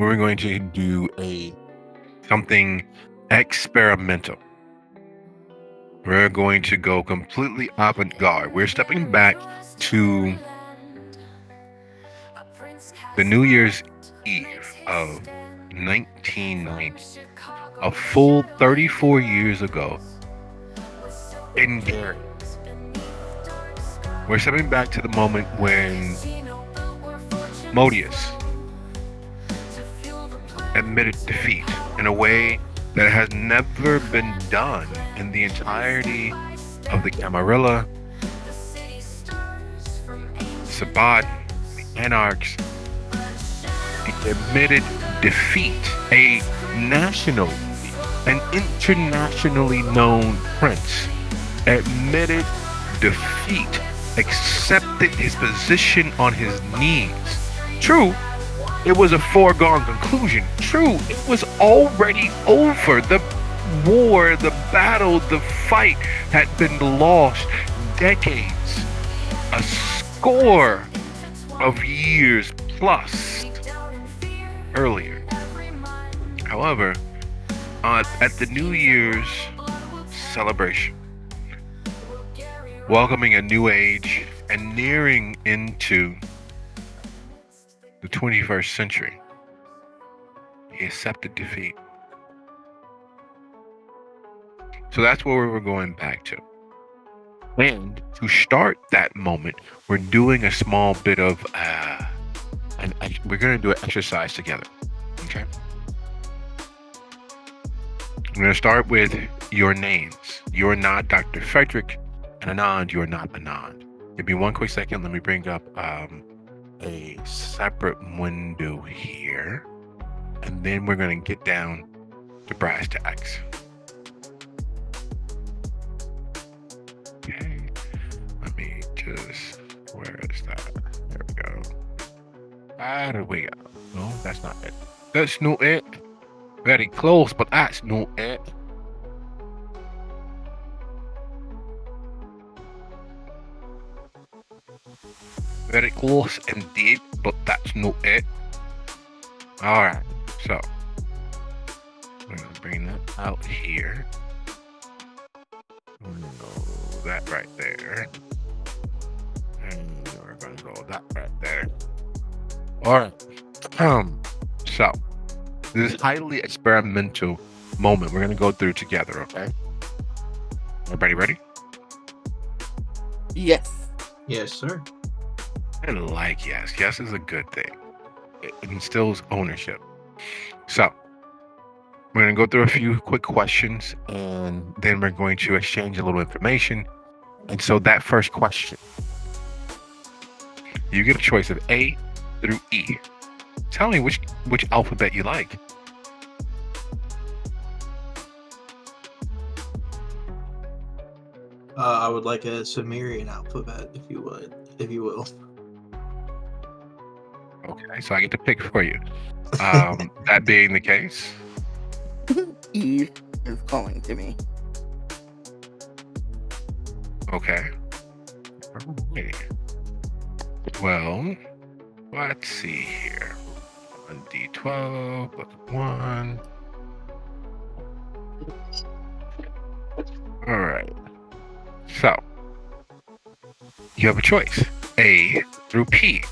we're going to do something experimental. We're going to go completely avant-garde. We're stepping back to the New Year's Eve of 1990, a full 34 years ago in Gary. We're stepping back to the moment when Modius admitted defeat in a way that has never been done in the entirety of the Camarilla, Sabat, the Anarchs. He admitted defeat, a national, an internationally known prince, admitted defeat, accepted his position on his knees. True, it was a foregone conclusion. True, it was already over. The war, the battle, the fight had been lost decades, a score of years plus earlier. However, at the New Year's celebration, welcoming a new age and nearing into the 21st century, he accepted defeat. So that's where we're going back to. And to start that moment, we're doing a small bit of, we're going to do an exercise together. Okay? I'm going to start with your names. You're not Dr. Frederick, and Anand, you're not Anand. Give me one quick second. Let me bring up a separate window here, and then we're going to get down to brass tacks. Okay, let me just, where is that? There we go. There we go. No, that's not it. That's not it. Very close, but that's not it. Very close indeed, but that's not it. Alright, so I'm going to bring that out here. I'm going to go that right there. And we're going to go that right there. Alright, so this highly experimental moment we're going to go through together, okay? Everybody ready? Yes. Yes, sir. I like yes. Yes is a good thing. It instills ownership. So, we're going to go through a few quick questions, and then we're going to exchange a little information. And so that first question, you get a choice of A through E. Tell me which alphabet you like. I would like a Sumerian alphabet, if you will. Okay, so I get to pick for you. That being the case, Eve is calling to me. okay. Alrighty. Well, let's see here. 1d12 plus 1. Alright. So, you have a choice. A through P.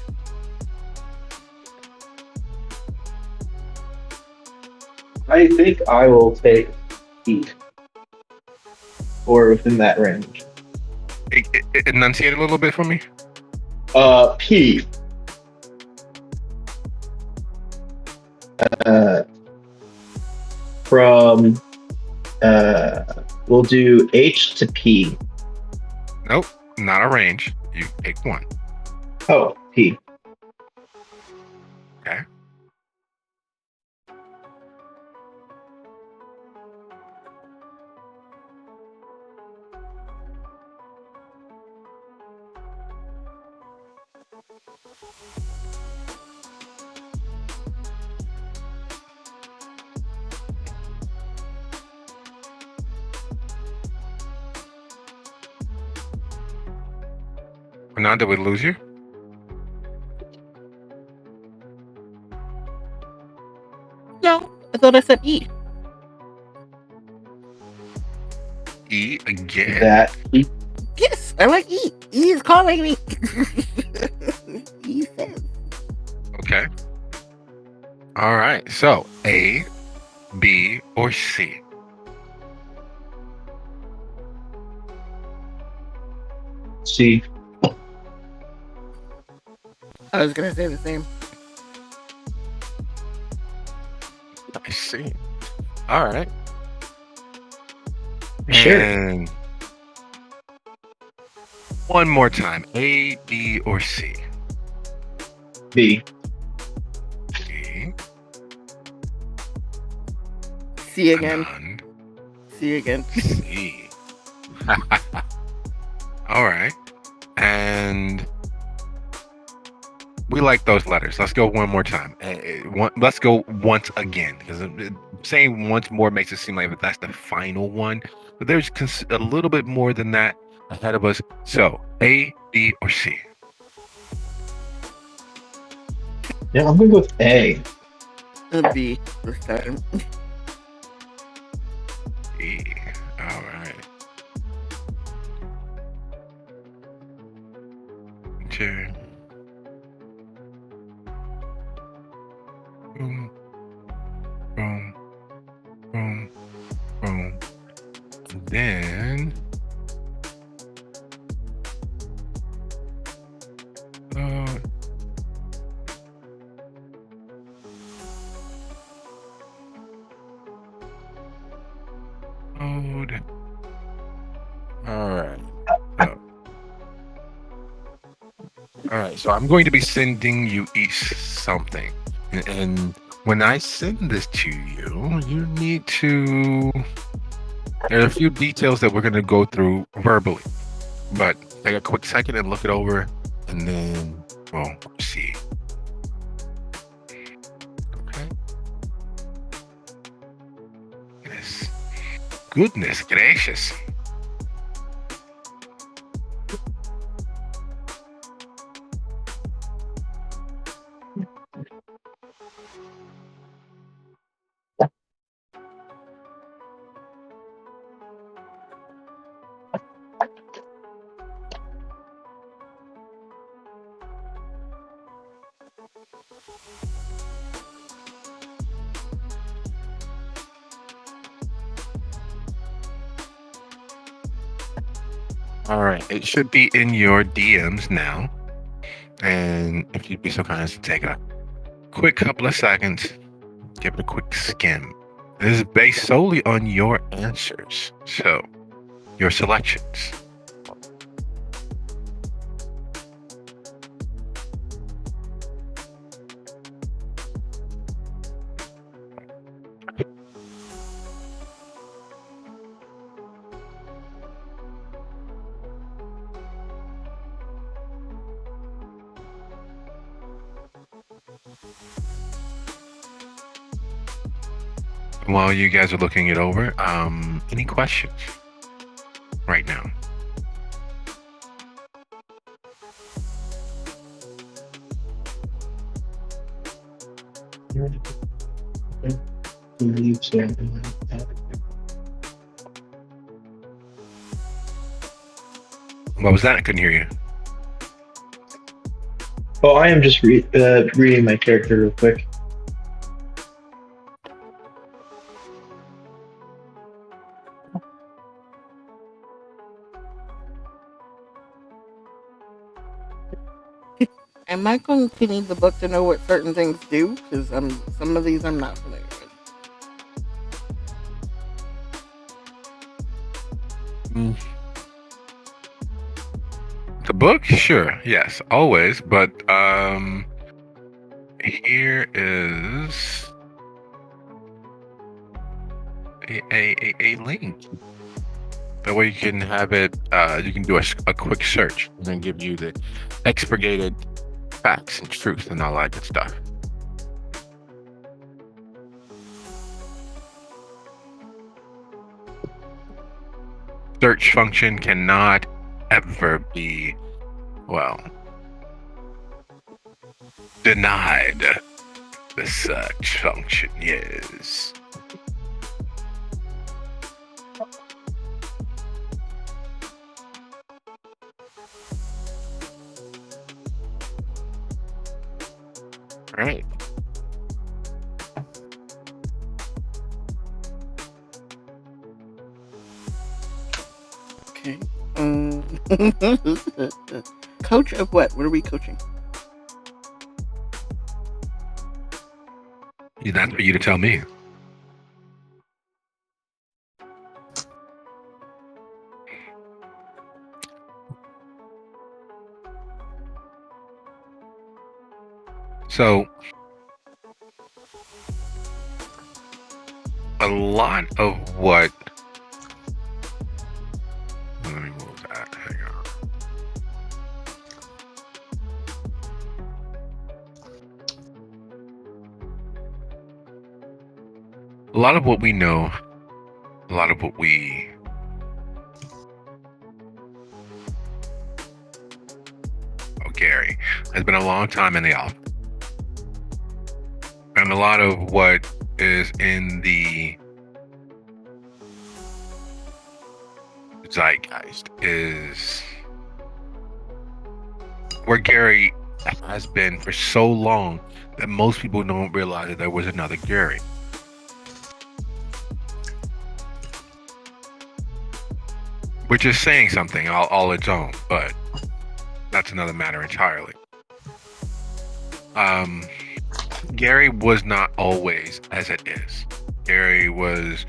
I think I will take E. Or within that range. Enunciate a little bit for me. P. From we'll do H to P. Nope, not a range. You pick one. Oh, P. Okay. Fernanda would lose you. No, I thought I said E. E again. That Yes, I like E. E is calling me. E says. Okay. All right. So A, B, or C? C. I was gonna say the same. I see. All right. Sure. And one more time. A, B, or C? B. B. C again. Anand. C again. C. All right. And we like those letters. Let's go one more time. Let's go once again, because saying once more makes it seem like that's the final one. But there's a little bit more than that ahead of us. So A, B, or C? Yeah, I'm gonna go with A. B this time. B. All right. Two. Boom. Boom. Boom. Boom. And then. Mode. All right. All right. So I'm going to be sending you each something, and when I send this to you, you need to. There are a few details that we're going to go through verbally, but take a quick second and look it over, and then we'll see. Okay. Yes. Goodness gracious. All right, it should be in your DMs now. And if you'd be so kind as to take a quick couple of seconds, give it a quick skim. This is based solely on your answers, so your selections. While you guys are looking it over, any questions right now? Believe so. What was that? I couldn't hear you. Oh, I am just reading my character real quick. Am I going to need the book to know what certain things do? Because some of these I'm not familiar with. The book? Sure, yes, always. But here is a link. That way you can have it, you can do a quick search and then give you the expurgated facts and truth and all that good stuff. Search function cannot ever be, well, denied. The search function, yes. Right. Okay. Coach of what? What are we coaching? Yeah, that's for you to tell me. So, a lot of what. Let me move that. Hang on. A lot of what we know, a lot of what we Gary has been a long time in the office. And a lot of what is in the zeitgeist is where Gary has been for so long that most people don't realize that there was another Gary. Which is saying something all its own, but that's another matter entirely. Gary was not always as it is. Gary was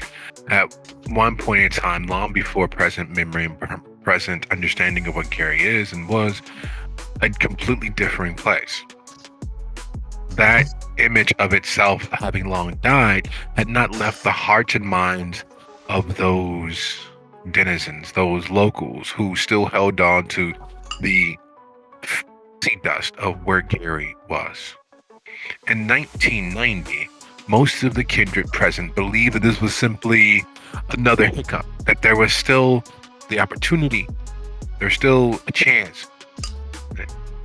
at one point in time, long before present memory and present understanding of what Gary is and was, a completely differing place. That image of itself, having long died, had not left the hearts and minds of those denizens, those locals who still held on to the sea dust of where Gary was. In 1990, most of the kindred present believed that this was simply another hiccup, that there was still the opportunity, there's still a chance.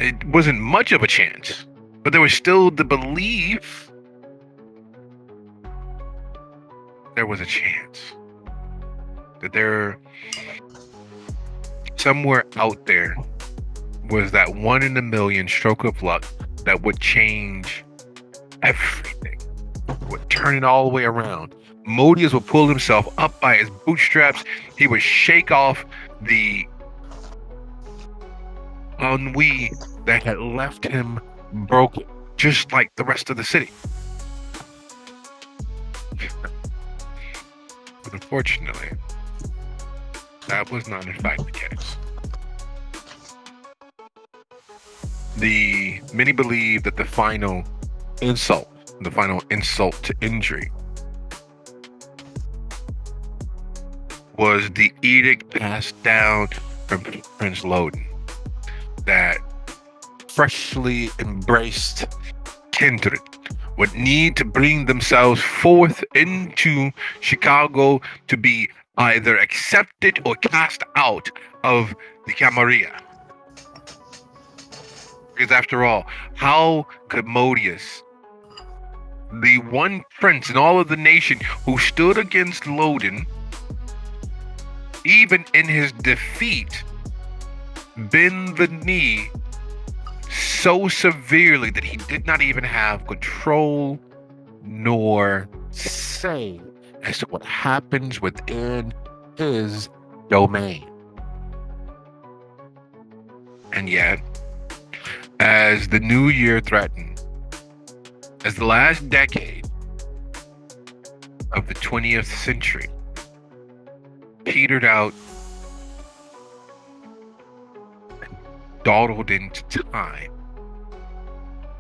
It wasn't much of a chance, but there was still the belief there was a chance. That there, somewhere out there, was that 1 in a million stroke of luck that would change everything, would turn it all the way around. Modius would pull himself up by his bootstraps. He would shake off the ennui that had left him broken, just like the rest of the city. But unfortunately, that was not in fact the case. Many believe that the final insult to injury, was the edict passed down from Prince Loden that freshly embraced kindred would need to bring themselves forth into Chicago to be either accepted or cast out of the Camarilla. Because after all, how could Modius, the one prince in all of the nation who stood against Loden, even in his defeat, bend the knee so severely that he did not even have control nor say as to what happens within his domain? And yet, as the new year threatened, as the last decade of the 20th century petered out and dawdled into time,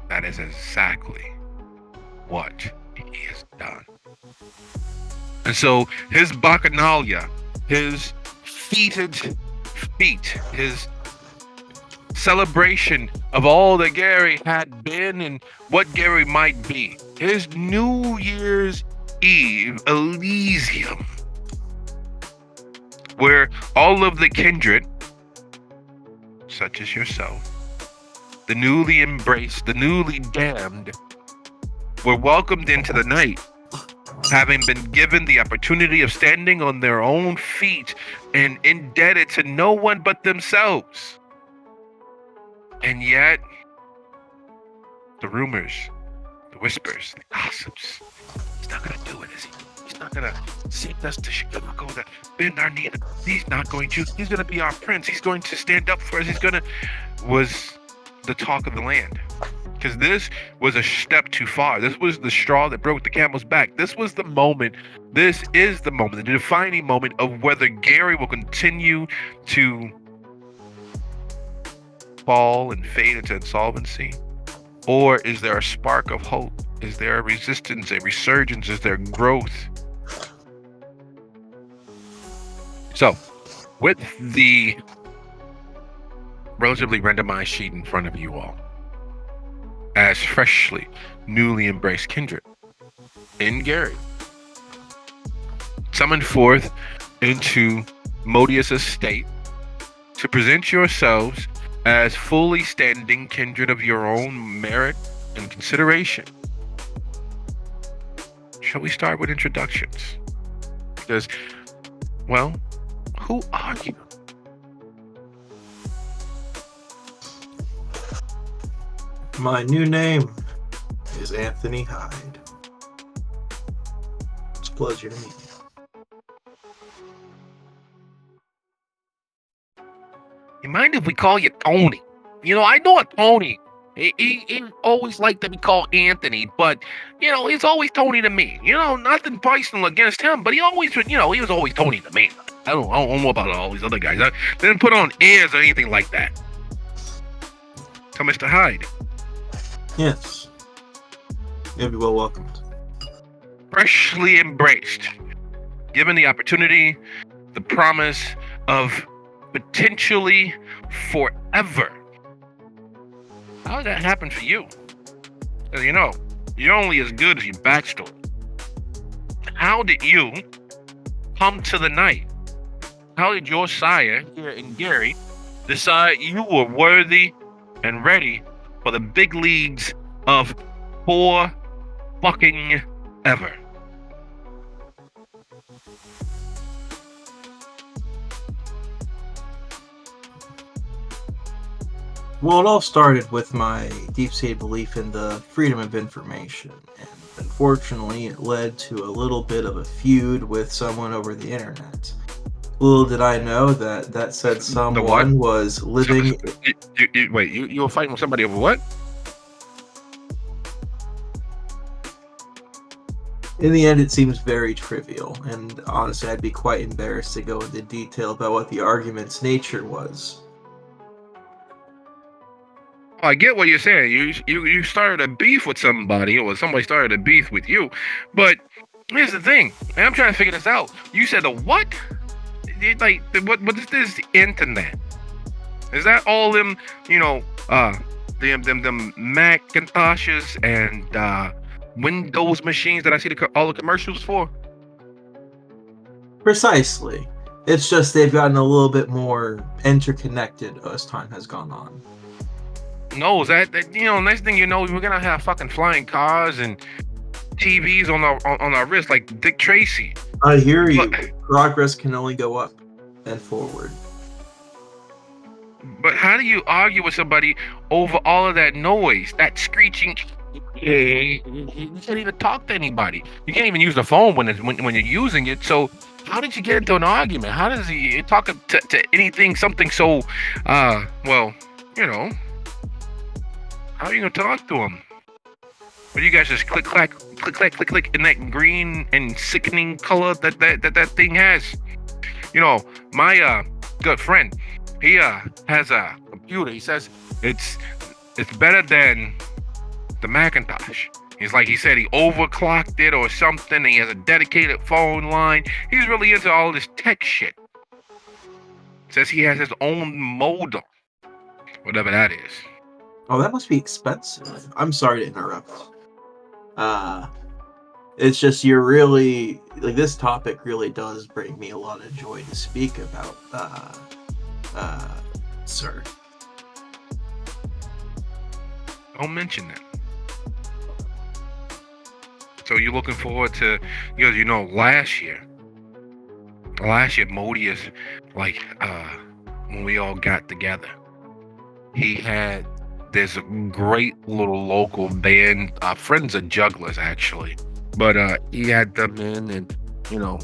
that is exactly what he has done. And so his bacchanalia, his feted feet, his celebration of all that Gary had been and what Gary might be, his New Year's Eve Elysium, where all of the kindred, such as yourself, the newly embraced, the newly damned, were welcomed into the night, having been given the opportunity of standing on their own feet and indebted to no one but themselves. And yet, the rumors, the whispers, the gossips, he's not going to do it, is he? He's not going to send us to Chicago to bend our knee. He's not going to. He's going to be our prince. He's going to stand up for us. He's going to... was the talk of the land. Because this was a step too far. This was the straw that broke the camel's back. This was the moment. This is the moment, the defining moment of whether Gary will continue to fall and fade into insolvency, or is there a spark of hope? Is there a resistance, a resurgence? Is there growth? So, with the relatively randomized sheet in front of you all, as freshly, newly embraced kindred in Gary, summoned forth into Modius's state to present yourselves as fully standing kindred of your own merit and consideration. Shall we start with introductions? Because, well, who are you? My new name is Anthony Hyde. It's a pleasure to meet you. You mind if we call you Tony? You know, I know a Tony. He always liked to be called Anthony, but, you know, he's always Tony to me. You know, nothing personal against him, but he always, you know, he was always Tony to me. I don't know about all these other guys. I didn't put on airs or anything like that. So, Mr. Hyde. Yes. You'll be well welcomed. Freshly embraced, given the opportunity, the promise of potentially forever. How did that happen for you? Because, you know, you're only as good as your backstory. How did you come to the night? How did your sire here in Gary decide you were worthy and ready for the big leagues of for fucking ever? Well, it all started with my deep-seated belief in the freedom of information, and unfortunately it led to a little bit of a feud with someone over the internet. Little did I know that said someone was living... You were fighting with somebody over what? In the end, it seems very trivial, and honestly, I'd be quite embarrassed to go into detail about what the argument's nature was. I get what you're saying. You started a beef with somebody, or somebody started a beef with you. But here's the thing, and I'm trying to figure this out. You said the what? Like, what is this internet? Is that all them, you know, them Macintoshes and Windows machines that I see all the commercials for? Precisely. It's just they've gotten a little bit more interconnected as time has gone on. No, that you know, next thing you know, we're gonna have fucking flying cars and TVs on our wrist like Dick Tracy. I hear you. Progress can only go up and forward. But how do you argue with somebody over all of that noise, that screeching? You can't even talk to anybody. You can't even use the phone when you're using it. So how did you get into an argument? How does he talk to anything, something so, well, you know, how are you gonna talk to him? But you guys just click, clack, click, clack, click, click in that green and sickening color that thing has. You know, my good friend, he has a computer. He says it's better than the Macintosh. He said he overclocked it or something. He has a dedicated phone line. He's really into all this tech shit. Says he has his own modem, whatever that is. Oh, that must be expensive. I'm sorry to interrupt. It's just you're really, like, this topic really does bring me a lot of joy to speak about, sir. Don't mention that. So you're looking forward to, because last year Modius, like when we all got together, he had there's a great little local band, friends of jugglers actually, but he had them in, and you know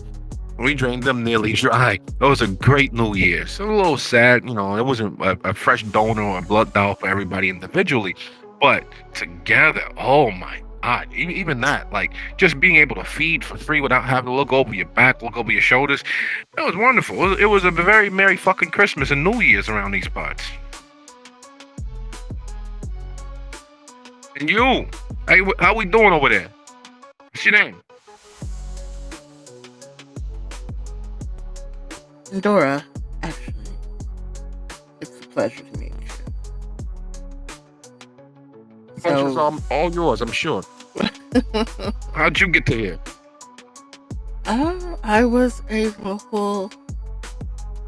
we drained them nearly dry. It was a great New Year's. A little sad, it wasn't a fresh donor or a blood doll for everybody individually, but together, oh my God, even that, like just being able to feed for free without having to look over your back, look over your shoulders, it was wonderful. It was a very merry fucking Christmas and New Year's around these parts. And you, hey, how we doing over there? What's your name? Dora, actually, it's a pleasure to meet you. Pleasure's So, all yours, I'm sure. How'd you get to here? I was a local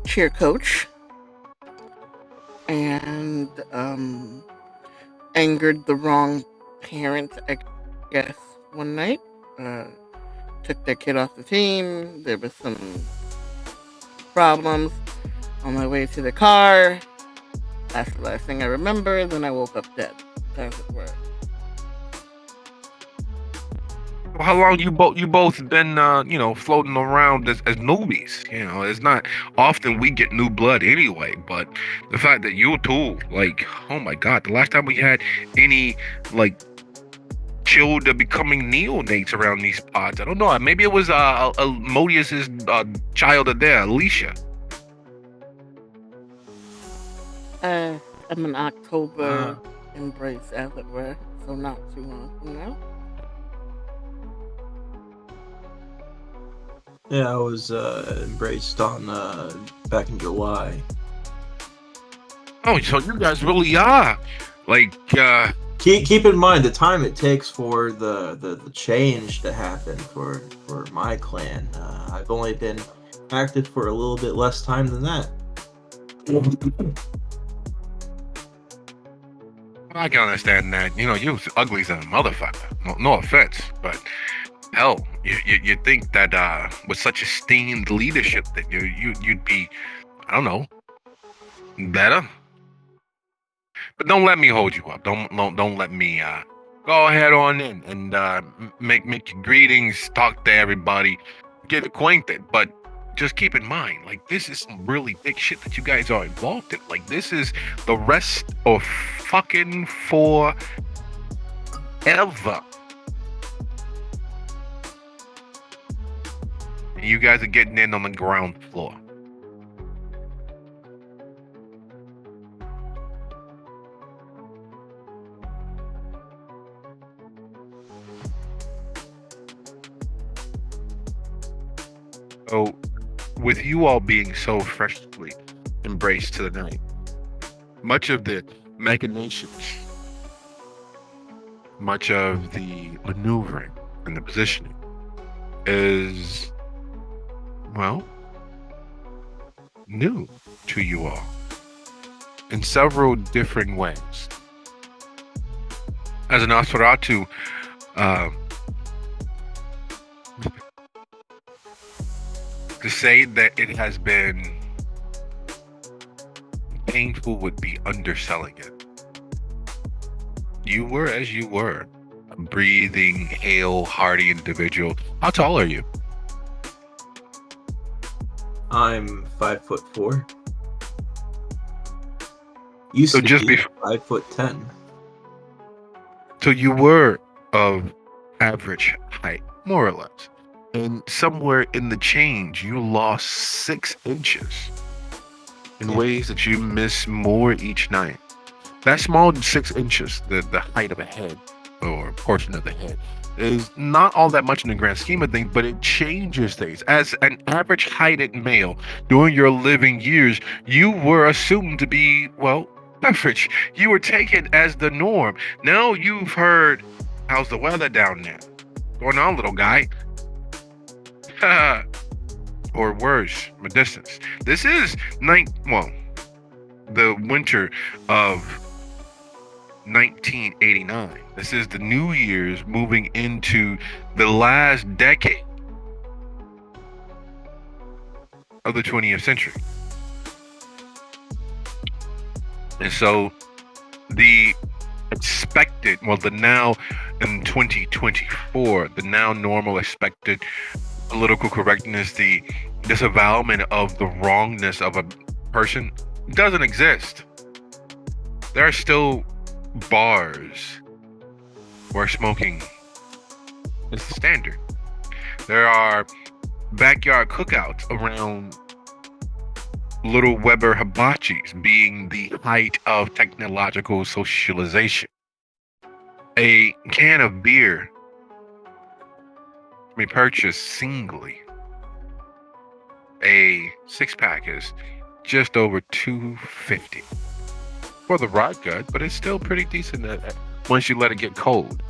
cheer coach and angered the wrong parent, I guess, one night. Took their kid off the team. There was some problems on my way to the car. That's the last thing I remember. Then I woke up dead, as it were. How long you both been floating around as newbies? It's not often we get new blood anyway, but the fact that you two, like, oh my God, the last time we had any like children becoming neonates around these pods, I don't know, maybe it was Modius's child of there, Alicia. I'm an October embrace, as it were, so not too long from now. Yeah, I was embraced on back in July. Oh, so you guys really are like Keep in mind the time it takes for the change to happen for my clan. I've only been active for a little bit less time than that. I can understand that. You ugly as a motherfucker. No offense, but hell, you think that with such esteemed leadership that you'd be, I don't know, better. But don't let me hold you up. Don't let me go ahead on in and make your greetings, talk to everybody, get acquainted. But just keep in mind, like, this is some really big shit that you guys are involved in. Like, this is the rest of fucking forever. And you guys are getting in on the ground floor. So, with you all being so freshly embraced to the night, much of the machinations, much of the maneuvering and the positioning is, well, new to you all in several different ways. As an Nosferatu, to say that it has been painful would be underselling it. You were as you were, a breathing, hale, hearty individual. How tall are you? I'm 5'4". Used So to just be be 5'10". so you were of average height, more or less. And somewhere in the change, you lost 6 inches in ways that you miss more each night. That small 6 inches, the height of a head or a portion of the head, is not all that much in the grand scheme of things, but it changes things. As an average heighted male, during your living years, you were assumed to be, well, average. You were taken as the norm. Now you've heard, how's the weather down there? Going on, little guy? Or worse, from a distance. This is the winter of 1989. This is the New Year's moving into the last decade of the 20th century. And so the expected, well, the now in 2024, the now normal expected political correctness, the disavowalment of the wrongness of a person doesn't exist. There are still bars where smoking is the standard. There are backyard cookouts around Little Weber hibachis being the height of technological socialization. A can of beer can be purchased singly. A 6-pack is just over $2.50 for the rot gut, but it's still pretty decent once you let it get cold.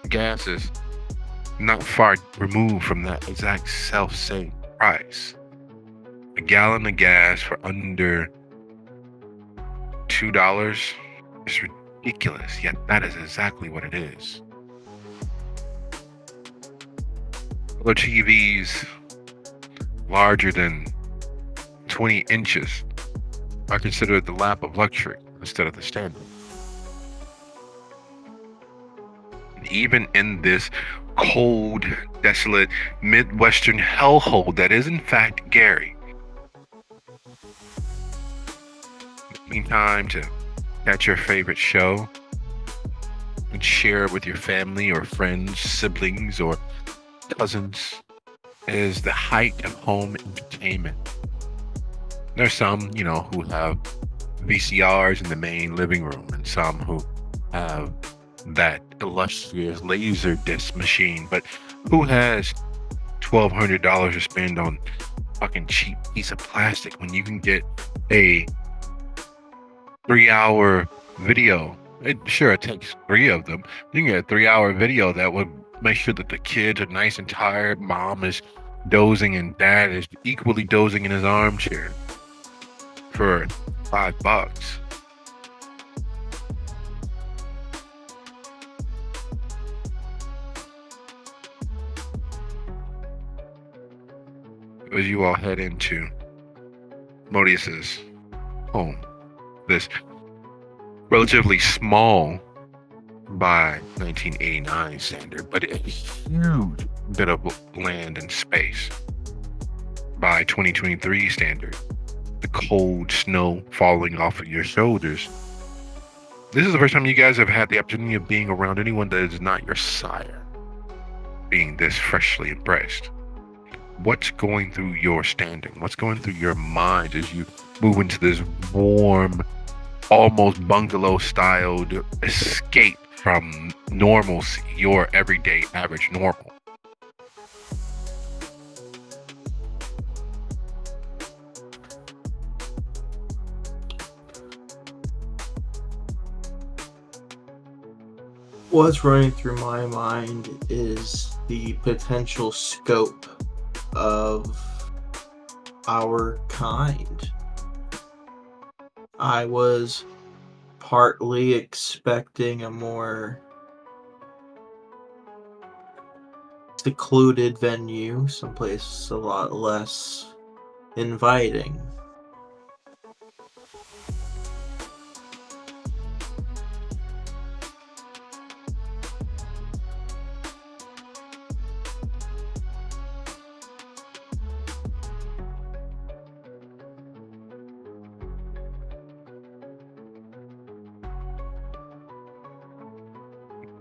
Gas is not far removed from that exact self-same price. A gallon of gas for under $2 is ridiculous, yet that is exactly what it is. Color TVs larger than 20 inches are considered the lap of luxury instead of the standard. And even in this cold, desolate, Midwestern hellhole that is in fact Gary, taking time to catch your favorite show and share it with your family or friends, siblings, or cousins is the height of home entertainment. There's some, who have VCRs in the main living room, and some who have that illustrious laser disc machine, but who has $1,200 to spend on fucking cheap piece of plastic when you can get a 3-hour video? It takes 3 of them. You can get a 3-hour video that would make sure that the kids are nice and tired, mom is dozing, and dad is equally dozing in his armchair for $5. As you all head into Modius's home, this relatively small by 1989 standard, but a huge bit of land and space by 2023 standard, the cold snow falling off of your shoulders. This is the first time you guys have had the opportunity of being around anyone that is not your sire, being this freshly embraced. What's going through your standing? What's going through your mind as you move into this warm, almost bungalow-styled escape from normalcy, your everyday average normal? What's running through my mind is the potential scope of our kind. I was partly expecting a more secluded venue, someplace a lot less inviting.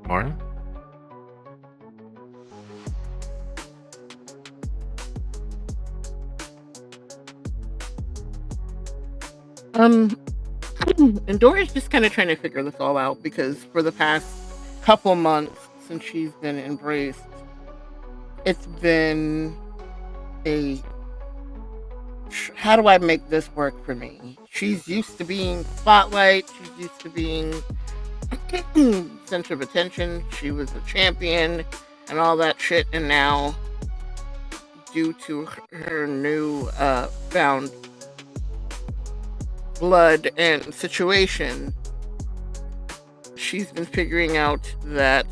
Martin? And Dora's just kind of trying to figure this all out, because for the past couple months since she's been embraced, it's been how do I make this work for me? She's used to being spotlight. She's used to being center of attention. She was a champion and all that shit. And now, due to her new found blood and situation, she's been figuring out that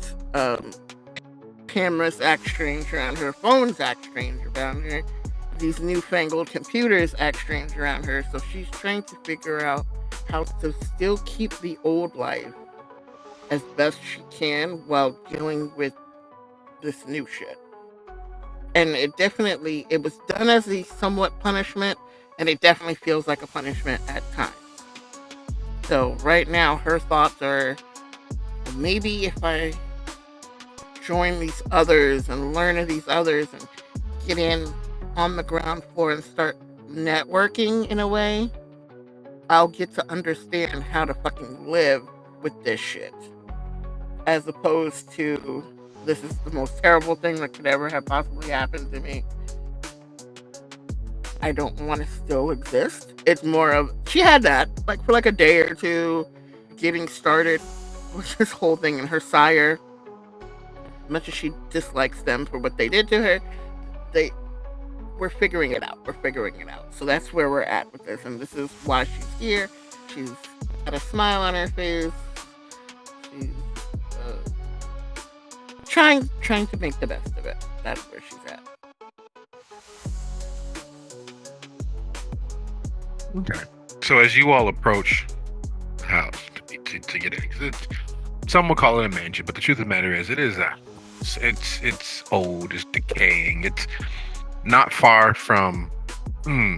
cameras act strange around her, phones act strange around her, these newfangled computers act strange around her. So she's trying to figure out how to still keep the old life as best she can while dealing with this new shit. And it was done as a somewhat punishment, and it definitely feels like a punishment at times. So right now her thoughts are, maybe if I join these others and learn of these others and get in on the ground floor and start networking in a way, I'll get to understand how to fucking live with this shit. As opposed to, this is the most terrible thing that could ever have possibly happened to me. I don't want to still exist. It's more of, she had that, like for like a day or two, getting started with this whole thing, and her sire, much as she dislikes them for what they did to her, we're figuring it out. So that's where we're at with this, and this is why she's here. She's got a smile on her face. She's trying to make the best of it. That's where she's at. Okay. So as you all approach the house to get in, 'cause some will call it a mansion, but the truth of the matter is, it is a house. It's old, it's decaying. It's not far from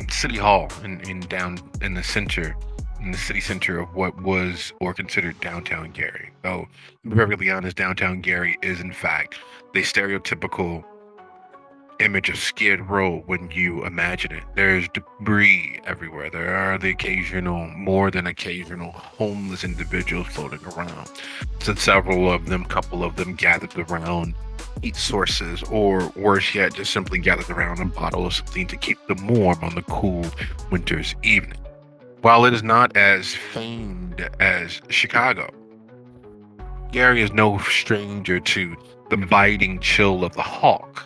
City Hall in down in the center, in the city center of what was or considered downtown Gary. Though, to be perfectly honest, downtown Gary is in fact the stereotypical image of Skid Row when you imagine it. There's debris everywhere. There are the occasional, more than occasional, homeless individuals floating around. So several of them, couple of them gathered around heat sources, or worse yet, just simply gathered around a bottle of something to keep them warm on the cool winter's evening. While it is not as famed as Chicago, Gary is no stranger to the biting chill of the hawk.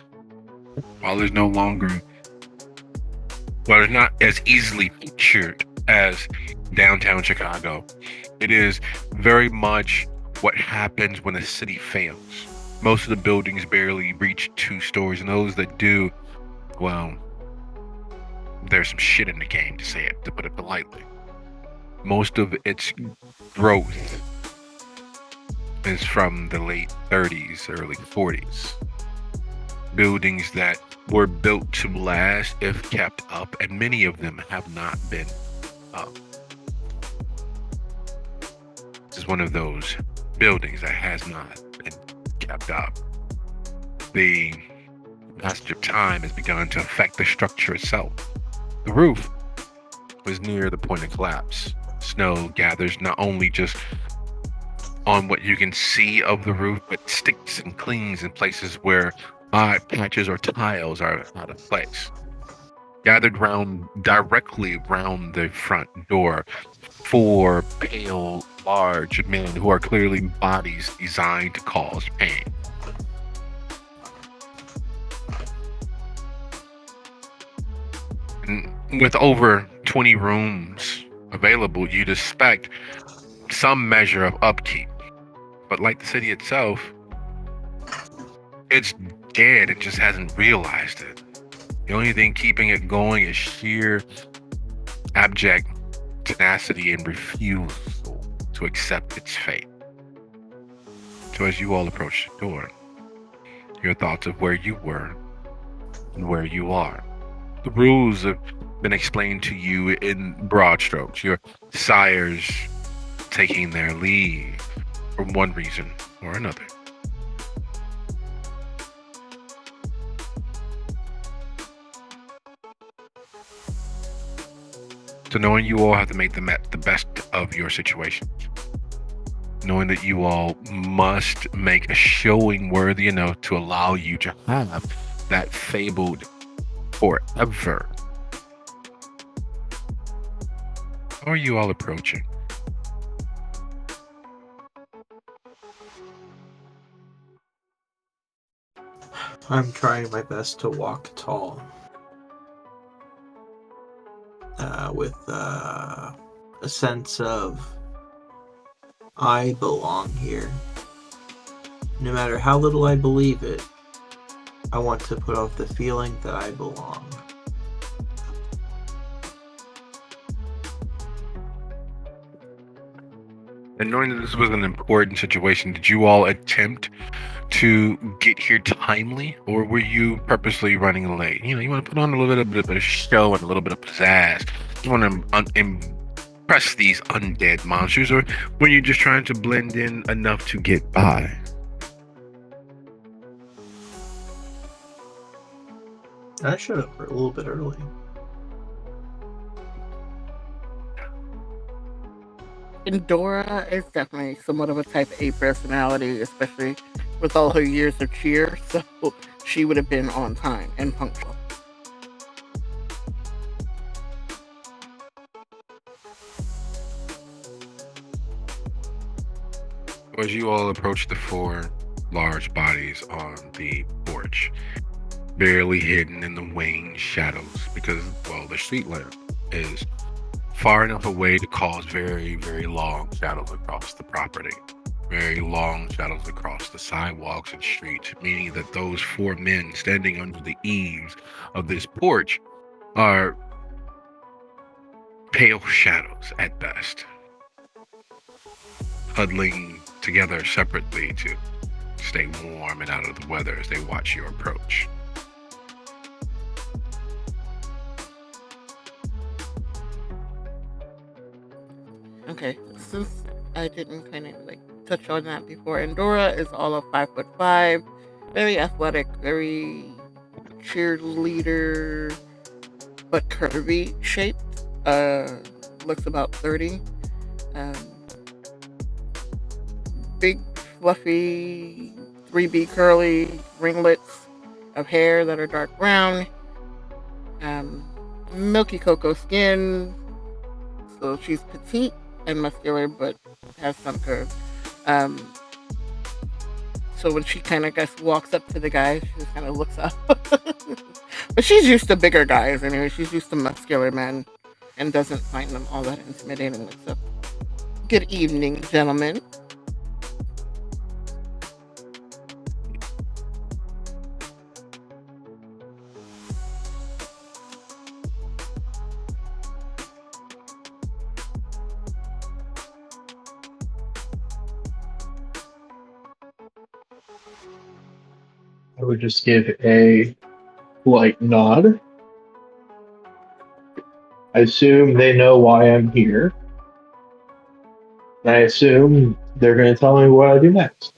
While it's not as easily pictured as downtown Chicago, it is very much what happens when a city fails. Most of the buildings barely reach 2 stories, and those that do, well, there's some shit in the game, to put it politely. Most of its growth is from the late 30s, early 40s. Buildings that were built to last if kept up, and many of them have not been up. This is one of those buildings that has not been kept up. The passage of time has begun to affect the structure itself. The roof was near the point of collapse. Snow gathers not only just on what you can see of the roof, but sticks and clings in places where odd patches or tiles are out of place. Gathered directly round the front door, 4 pale, large men who are clearly bodies designed to cause pain. And with over 20 rooms available, you'd expect some measure of upkeep. But like the city itself, it's dead. It just hasn't realized it. The only thing keeping it going is sheer abject tenacity and refusal to accept its fate. So as you all approach the door, your thoughts of where you were and where you are. The rules have been explained to you in broad strokes. Your sires taking their leave for one reason or another. So knowing you all have to make the best of your situations. Knowing that you all must make a showing worthy enough to allow you to have that fabled forever. How are you all approaching? I'm trying my best to walk tall. With a sense of I belong here. No matter how little I believe it, I want to put off the feeling that I belong. And knowing that this was an important situation, did you all attempt to get here timely, or were you purposely running late? You know, you want to put on a little bit of show and a little bit of pizzazz. You want to impress these undead monsters, or were you just trying to blend in enough to get by? I showed up a little bit early. Dora is definitely somewhat of a type A personality, especially with all her years of cheer, so she would have been on time and punctual. As you all approach the four large bodies on the porch, barely hidden in the waning shadows, because, well, the street lamp is far enough away to cause very, very long shadows across the property. Very long shadows across the sidewalks and streets, meaning that those four men standing under the eaves of this porch are pale shadows at best, huddling together separately to stay warm and out of the weather as they watch your approach. Okay, since I didn't kind of like touch on that before, Endora is all of 5'5", very athletic, very cheerleader, but curvy shaped. Looks about 30. Big, fluffy, 3B curly ringlets of hair that are dark brown. Milky cocoa skin. So she's petite and muscular, but has some curve. So when she kind of walks up to the guy, she just kind of looks up. But she's used to bigger guys anyway. She's used to muscular men and doesn't find them all that intimidating. So, good evening, gentlemen. I would just give a nod. I assume they know why I'm here. And I assume they're going to tell me what I do next.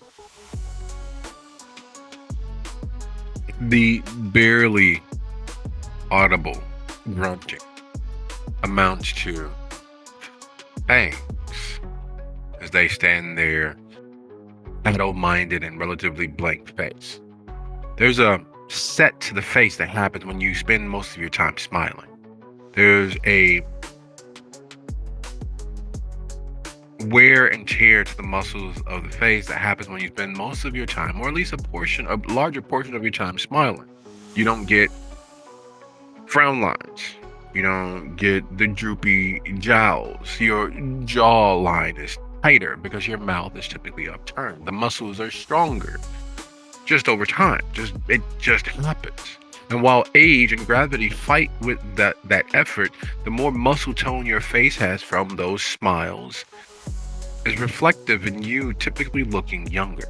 The barely audible grunting amounts to thanks as they stand there, adult-minded and relatively blank face. There's a set to the face that happens when you spend most of your time smiling. There's a wear and tear to the muscles of the face that happens when you spend most of your time, or at least a larger portion of your time, smiling. You don't get frown lines. You don't get the droopy jowls. Your jawline is tighter because your mouth is typically upturned. The muscles are stronger. Just over time, it just happens. And while age and gravity fight with that effort, the more muscle tone your face has from those smiles is reflective in you typically looking younger.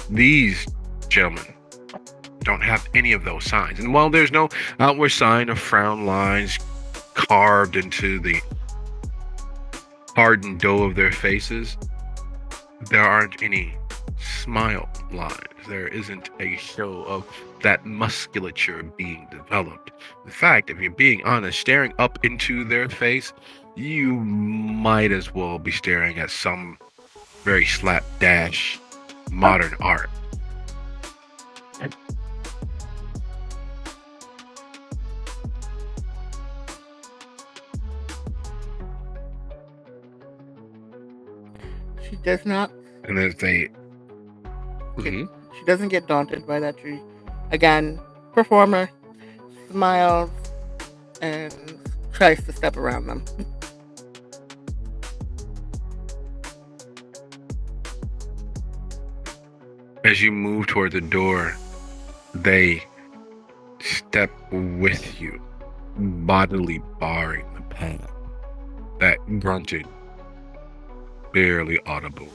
These gentlemen don't have any of those signs. And while there's no outward sign of frown lines carved into the hardened dough of their faces, there aren't any smile lines. There isn't a show of that musculature being developed. In fact, if you're being honest, staring up into their face, you might as well be staring at some very slapdash modern art. She does not. And as they She doesn't get daunted by that. She, again, performer, smiles, and tries to step around them. As you move toward the door, they step with you, bodily barring the path. That grunted, barely audible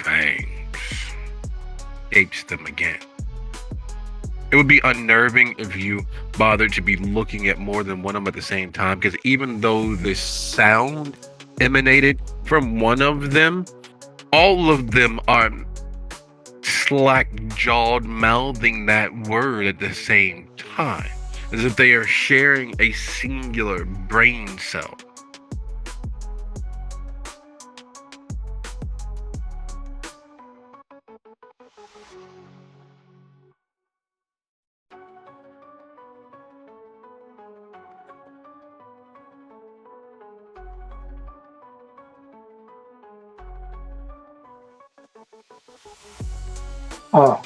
fangs apes them again. It would be unnerving if you bothered to be looking at more than one of them at the same time, because even though the sound emanated from one of them, all of them are slack-jawed, mouthing that word at the same time, as if they are sharing a singular brain cell. Ah,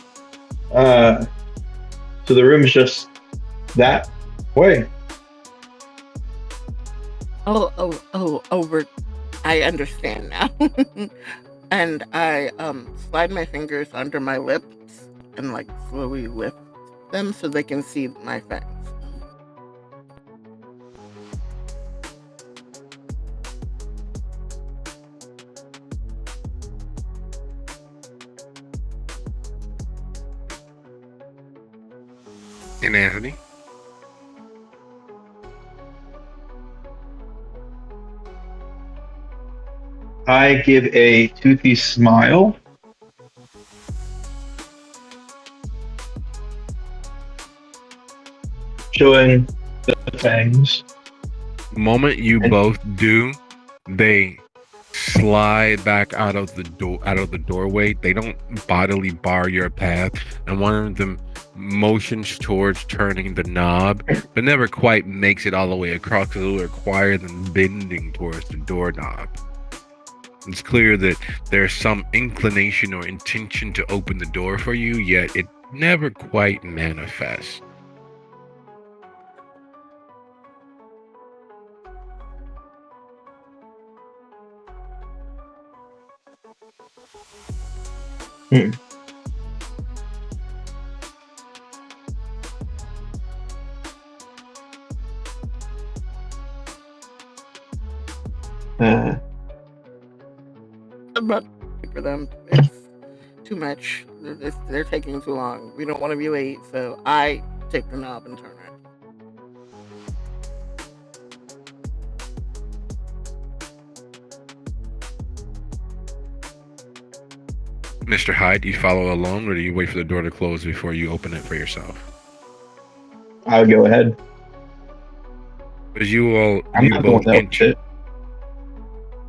so the room is just that way. Over. I understand now. And I slide my fingers under my lips and like slowly lift them so they can see my fangs. And Anthony? I give a toothy smile. Showing the fangs. The moment you both do, they slide back out of the doorway. They don't bodily bar your path, and one of them motions towards turning the knob, but never quite makes it all the way across, because it will require them bending towards the doorknob. It's clear that there's some inclination or intention to open the door for you, yet it never quite manifests. I'm not ready for them. It's too much. They're taking too long. We don't want to be late, so I take the knob and turn it. Mr. Hyde, do you follow along, or do you wait for the door to close before you open it for yourself? I would go ahead. As you all, I'm you not going both without enter. it.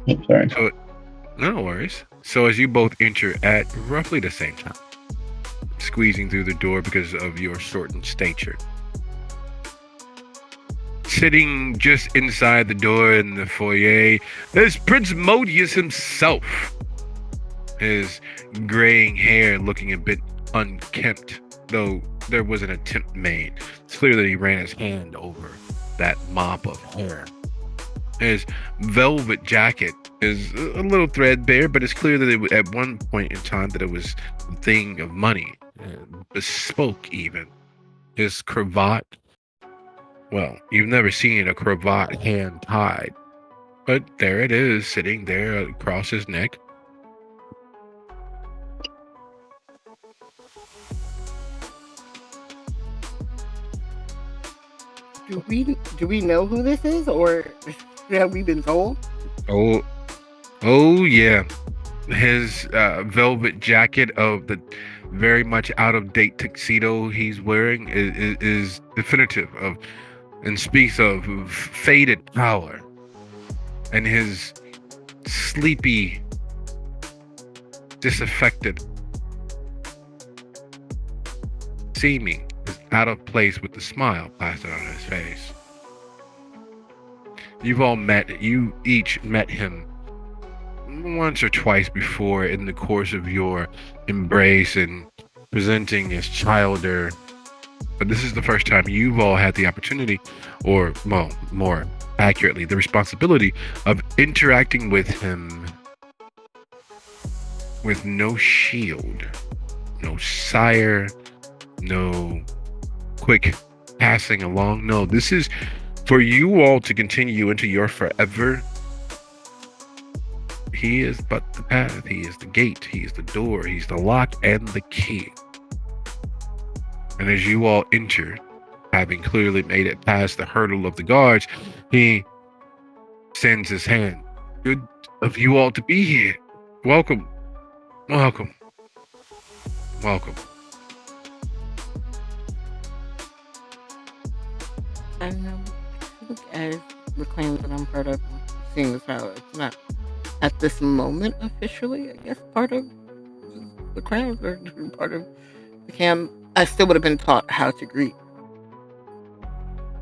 Oh, sorry. So, no worries. So as you both enter at roughly the same time, squeezing through the door because of your shortened stature. Sitting just inside the door in the foyer is Prince Modius himself. His graying hair looking a bit unkempt, though there was an attempt made. It's clear that he ran his hand over that mop of hair. His velvet jacket is a little threadbare, but it's clear that at one point in time that it was a thing of money, bespoke even. His cravat, well, you've never seen a cravat hand tied, but there it is, sitting there across his neck. Do we know who this is, or have we been told? Oh yeah. His velvet jacket of the very much out of date tuxedo he's wearing is definitive of and speaks of faded power, and his sleepy, disaffected seeming is out of place with the smile plastered on his face. You each met him once or twice before in the course of your embrace and presenting as childer, but this is the first time you've all had the opportunity, or well, more accurately, the responsibility of interacting with him with no shield, no sire, no quick passing along. No, this is for you all to continue into your forever. He is but the path. He is the gate. He is the door. He's the lock and the key. And as you all enter, having clearly made it past the hurdle of the guards, he sends his hand. Good of you all to be here. Welcome. Welcome. Welcome. And I think as the claim that I'm part of, seeing as how it's not at this moment officially, I guess, part of the crowd or part of the camp, I still would have been taught how to greet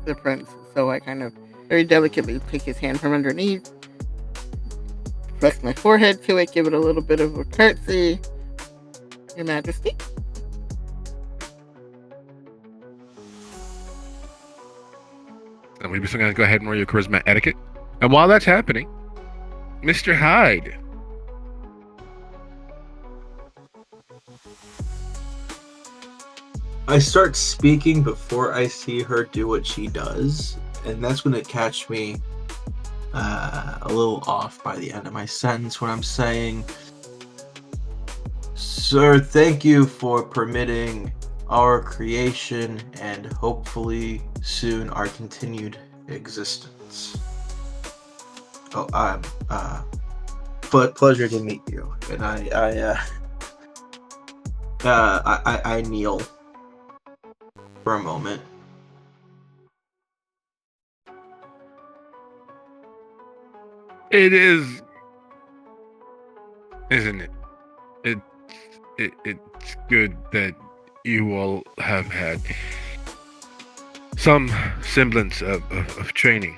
the prince. So I kind of very delicately take his hand from underneath, press my forehead to it, give it a little bit of a curtsy. Your Majesty. And we're just going to go ahead and roll your charisma etiquette. And while that's happening, Mr. Hyde. I start speaking before I see her do what she does, and that's going to catch me a little off by the end of my sentence when I'm saying, "Sir, thank you for permitting our creation and hopefully soon our continued existence. Oh, but pleasure to meet you." And I kneel for a moment. It is, isn't it? It's good that you all have had some semblance of training.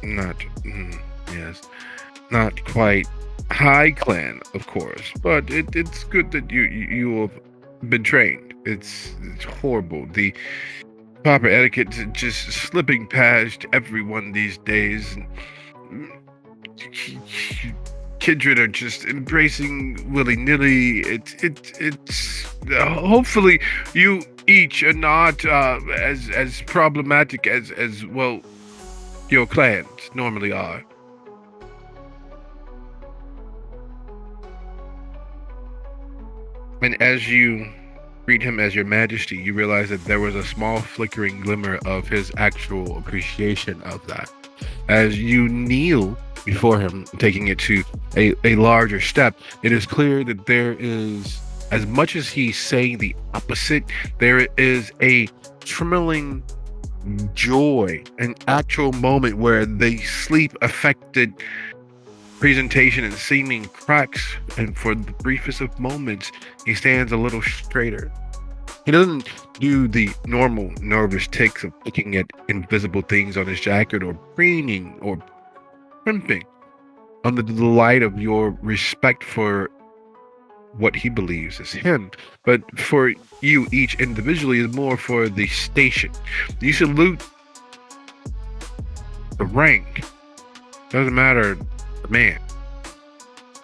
Yes, not quite high clan, of course, but it's good that you have been trained. It's horrible. The proper etiquette just slipping past everyone these days. Kindred are just embracing willy-nilly. It's hopefully you each are not as problematic as well your clans normally are. And as you greet him as your Majesty, you realize that there was a small flickering glimmer of his actual appreciation of that. As you kneel before him, taking it to a larger step, it is clear that there is, as much as he's saying the opposite, there is a trembling joy, an actual moment where the sleep affected presentation and seeming cracks, and for the briefest of moments, he stands a little straighter. He doesn't do the normal nervous tics of picking at invisible things on his jacket or preening or primping under the light of your respect for what he believes is him, but for you each individually is more for the station. You salute the rank, doesn't matter the man.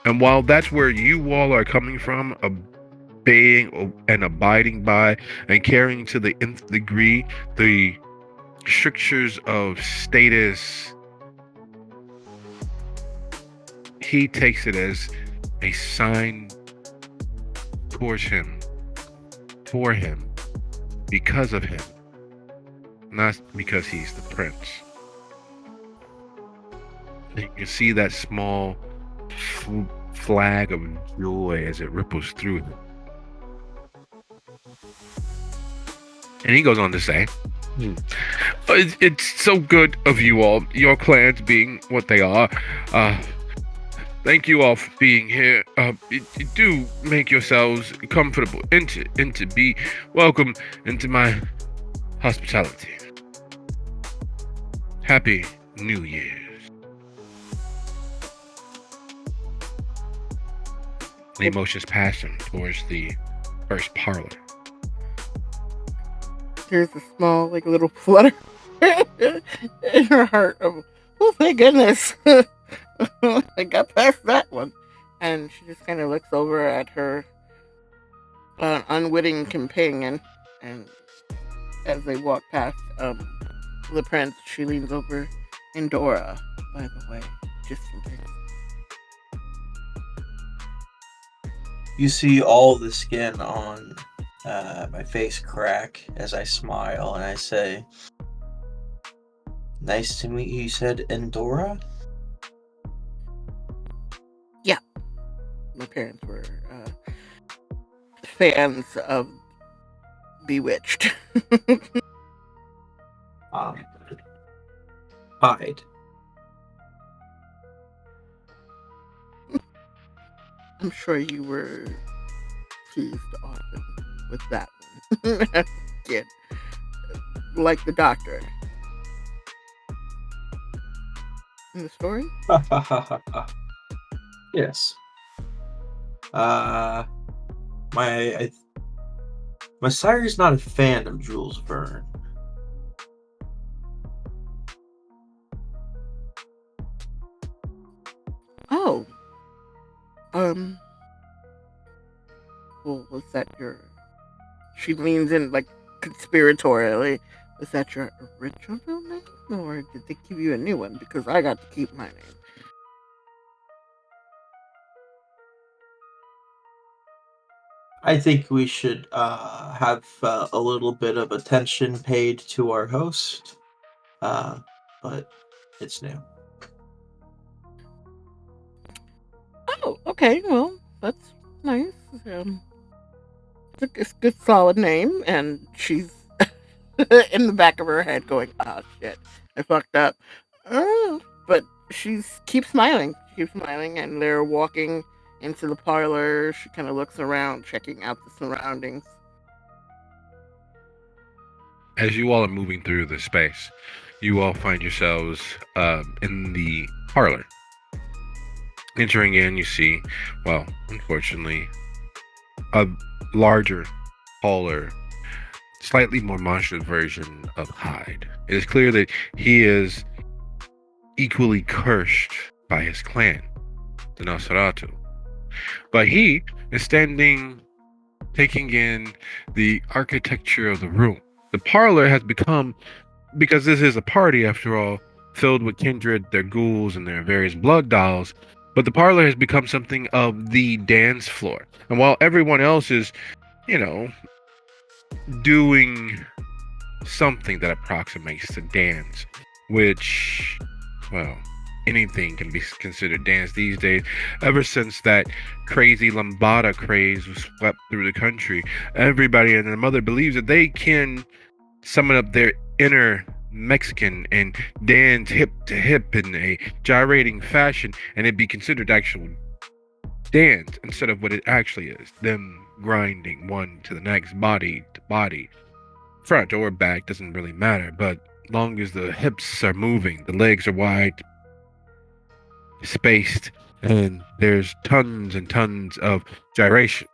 And while that's where you all are coming from, obeying and abiding by and carrying to the nth degree the strictures of status, he takes it as a sign towards him, for him, because of him, not because he's the prince. And you can see that small flag of joy as it ripples through him. And he goes on to say, it's so good of you all, your clans being what they are. Thank you all for being here. Do make yourselves comfortable and to be welcome into my hospitality. Happy New Year's. And he motions past him towards the first parlor. There's a small, like, little flutter in her heart of, oh, thank goodness. I got past that one. and she just kind of looks over at her unwitting companion, and as they walk past the prince, she leans over. Endora, by the way, just in case. You see all the skin on my face crack as I smile and I say, "Nice to meet you." You said Endora? Yeah, my parents were fans of Bewitched. Um, hide. I'm sure you were teased often with that one. As a kid. Like the doctor in the story. Yes. My my sire's not a fan of Jules Verne. Oh, um, well, was that your? She leans in like conspiratorially. Was that your original name, or did they give you a new one? Because I got to keep my name. I think we should have a little bit of attention paid to our host, but it's new. Oh, okay. Well, that's nice. Um, it's a good, solid name, and she's in the back of her head going, "Oh shit, I fucked up." But she keeps smiling. She keeps smiling, and they're walking into the parlor. She kind of looks around, checking out the surroundings. As you all are moving through the space, you all find yourselves in the parlor. Entering in, you see, well, unfortunately, a larger, taller, slightly more monstrous version of Hyde. It is clear that he is equally cursed by his clan, the Nosferatu. But he is standing, taking in the architecture of the room. The parlor has become, because this is a party after all, filled with kindred, their ghouls, and their various blood dolls. But the parlor has become something of the dance floor. And while everyone else is, you know, doing something that approximates to dance, which, well, anything can be considered dance these days. Ever since that crazy lambada craze was swept through the country, everybody and their mother believes that they can summon up their inner Mexican and dance hip to hip in a gyrating fashion, and it be considered actual dance instead of what it actually is, them grinding one to the next, body to body, front or back, doesn't really matter, but long as the hips are moving, the legs are wide, spaced, and there's tons and tons of gyrations.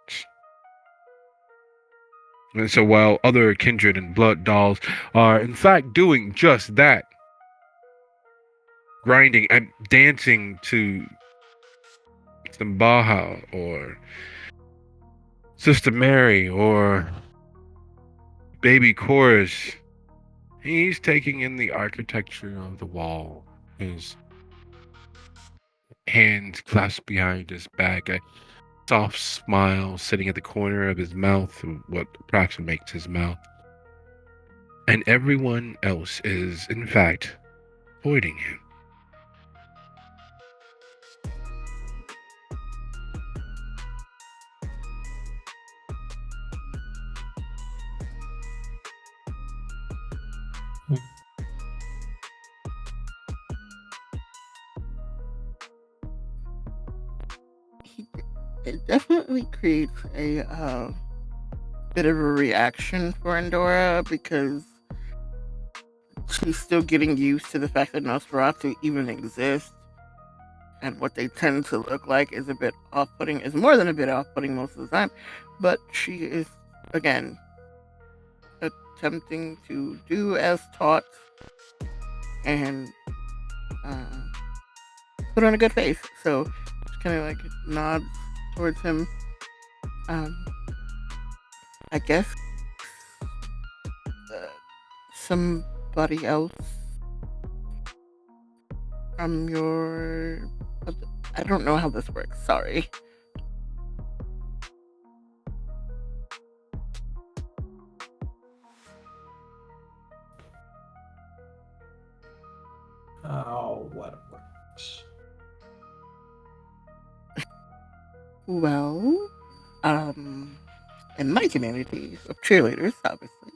And so while other kindred and blood dolls are in fact doing just that, grinding and dancing to some Baja or Sister Mary or Baby Chorus, he's taking in the architecture of the wall, his hands clasped behind his back, a soft smile sitting at the corner of his mouth, what approximates his mouth. And everyone else is, in fact, avoiding him. It definitely creates a bit of a reaction for Endora because she's still getting used to the fact that Nosferatu even exist, and what they tend to look like is a bit off-putting. Is more than a bit off-putting most of the time, but she is again attempting to do as taught and put on a good face. So kind of like nods towards him. I guess somebody else from your. I don't know how this works. Sorry. Oh, what works? Well, in my community of cheerleaders, obviously,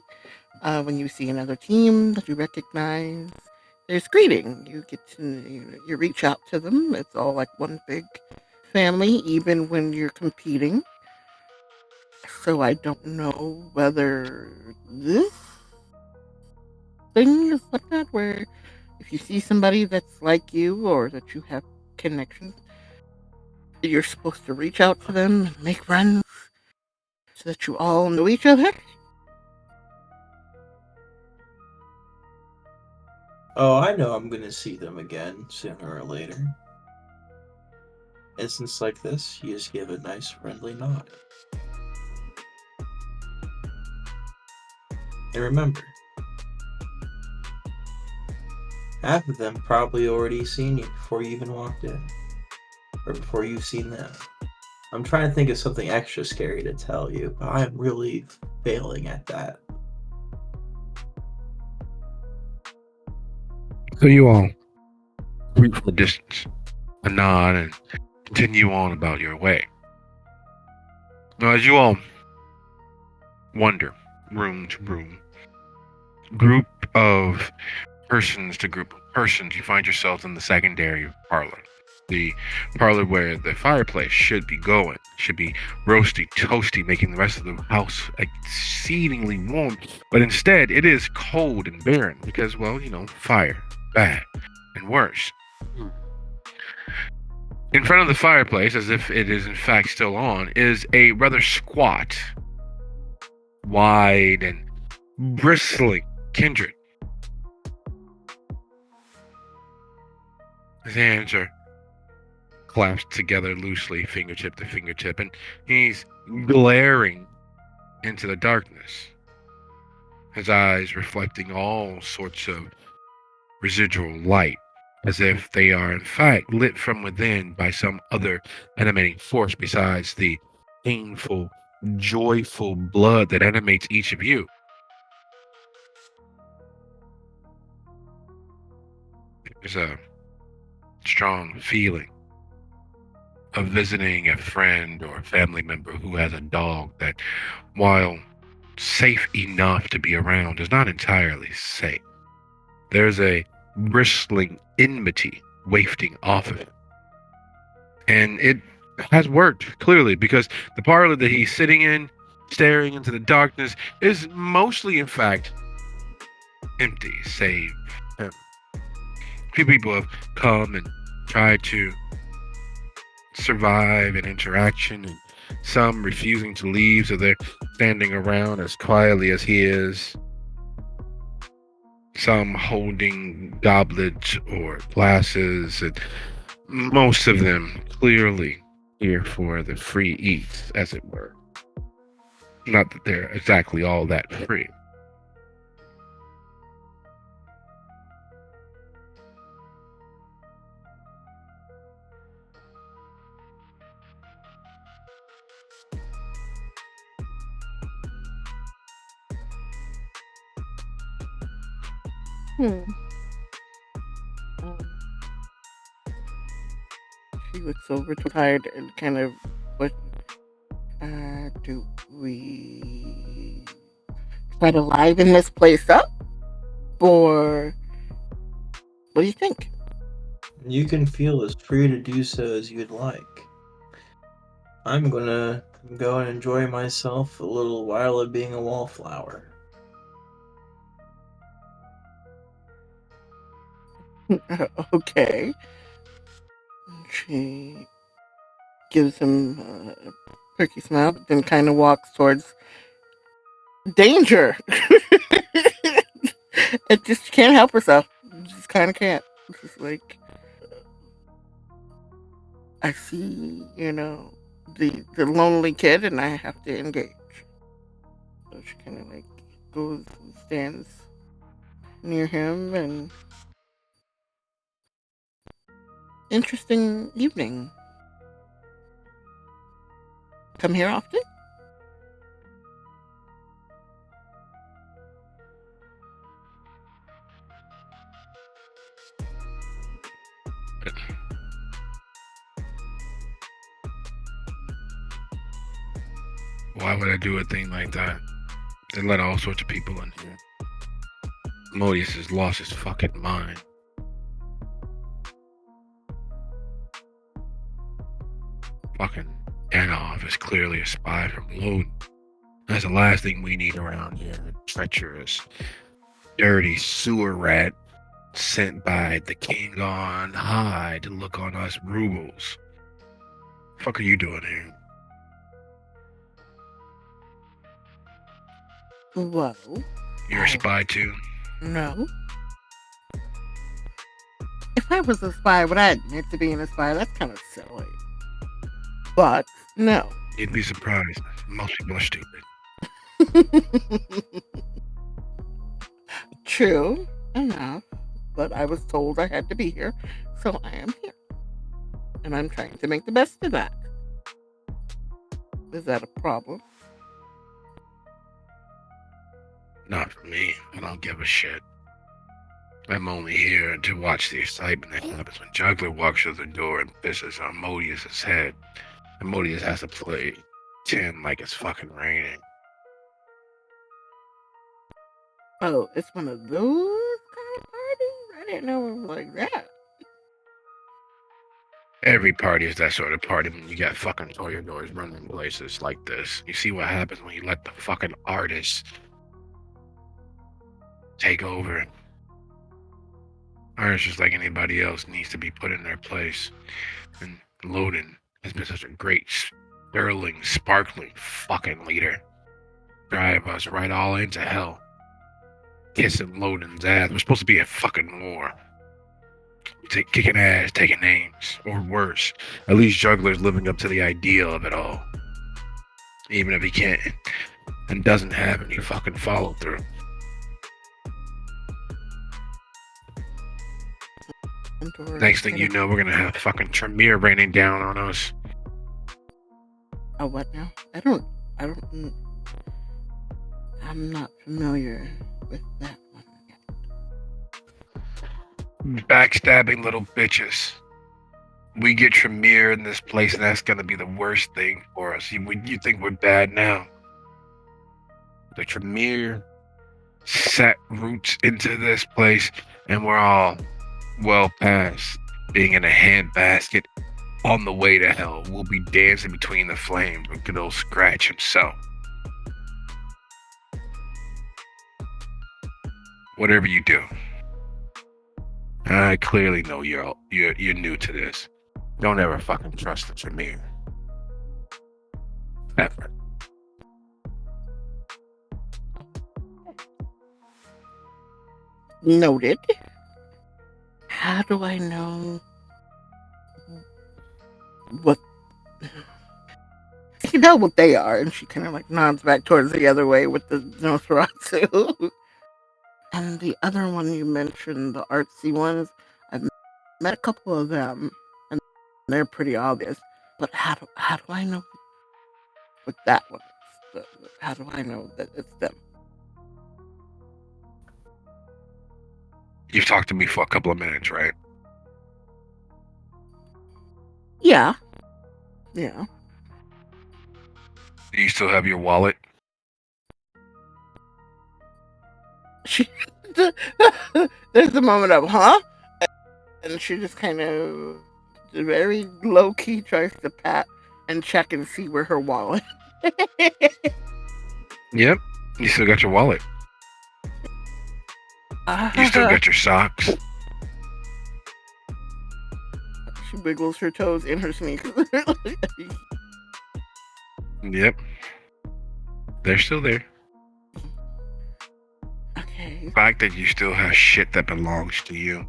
when you see another team that you recognize, there's greeting. You get to you reach out to them. It's all like one big family, even when you're competing. So I don't know whether this thing is like that, where if you see somebody that's like you or that you have connections, you're supposed to reach out to them and make friends so that you all know each other. Oh, I know I'm gonna see them again sooner or later. Instance like this, you just give a nice friendly nod. And remember, half of them probably already seen you before you even walked in. Or before you've seen them. I'm trying to think of something extra scary to tell you, but I'm really failing at that. So you all reach the distance, a nod, and continue on about your way. Now, as you all wander room to room, group of persons to group of persons, you find yourselves in the secondary parlor. The parlor where the fireplace should be going, should be roasty, toasty, making the rest of the house exceedingly warm. But instead, it is cold and barren because, well, fire, bad, and worse. In front of the fireplace, as if it is in fact still on, is a rather squat, wide, and bristling kindred. His hands are clasped together loosely, fingertip to fingertip, and he's glaring into the darkness, his eyes reflecting all sorts of residual light, as if they are in fact lit from within by some other animating force besides the painful, joyful blood that animates each of you. There's a strong feeling of visiting a friend or a family member who has a dog that, while safe enough to be around, is not entirely safe. There's a bristling enmity wafting off of him. And it has worked, clearly, because the parlor that he's sitting in, staring into the darkness, is mostly, in fact, empty, save him. A few people have come and tried to survive an interaction, and some refusing to leave, so they're standing around as quietly as he is. Some holding goblets or glasses, and most of them clearly here for the free eats, as it were. Not that they're exactly all that free. Um, she looks over to tired and kind of what do we try to liven this place up, or what do you think? You can feel as free to do so as you'd like. I'm gonna go and enjoy myself a little while of being a wallflower. Okay. She gives him a perky smile, but then kind of walks towards danger. It just can't help herself. Just kind of can't. It's just like I see, the lonely kid, and I have to engage. So she kind of like goes and stands near him, and interesting evening. Come here often? Why would I do a thing like that? They let all sorts of people in here. Modius has lost his fucking mind. Fucking Anov is clearly a spy from Loden. That's the last thing we need around here. A treacherous, dirty sewer rat sent by the king on high to look on us rubles. Fuck are you doing here? Well, You're a spy too? no. If I was a spy, would I admit to being a spy? That's kind of silly. But no. You'd be surprised. Most people are stupid. True enough, but I was told I had to be here, so I am here. And I'm trying to make the best of that. Is that a problem? Not for me. I don't give a shit. I'm only here to watch the excitement that happens when Juggler walks through the door and pisses on Modius' head. And Modius has to play 10 like it's fucking raining. Oh, it's one of those kind of parties? I didn't know it was like that. Every party is that sort of party when you got fucking toreadors running places like this. You see what happens when you let the fucking artists take over. Artists, just like anybody else, needs to be put in their place. And Loden has been such a great, sterling, sparkling fucking leader. Drive us right all into hell. Kissing Loden's ass. We're supposed to be at fucking war. Kicking ass, taking names, or worse. At least Juggler's living up to the ideal of it all. Even if he can't and doesn't have any fucking follow through. Next thing you know, we're gonna have fucking Tremere raining down on us. Oh, what now? I'm not familiar with that one yet. Backstabbing little bitches. We get Tremere in this place, and that's gonna be the worst thing for us. You think we're bad now? The Tremere set roots into this place, and we're all well past being in a handbasket on the way to hell. We'll be dancing between the flames with good old Scratch himself. Whatever you do, I clearly know you're new to this. Don't ever fucking trust the Tremere. Ever. Noted. How do I know what you know what they are? And she kind of like nods back towards the other way with the Nosferatu. And the other one you mentioned, the artsy ones, I've met a couple of them, and they're pretty obvious. But how do I know what that one is? How do I know that it's them? You've talked to me for a couple of minutes, right? Yeah. Yeah. Do you still have your wallet? There's a moment of, huh? And she just kind of very low key tries to pat and check and see where her wallet. Yep. You still got your wallet. You still got your socks. She wiggles her toes in her sneakers. Yep. They're still there. Okay. The fact that you still have shit that belongs to you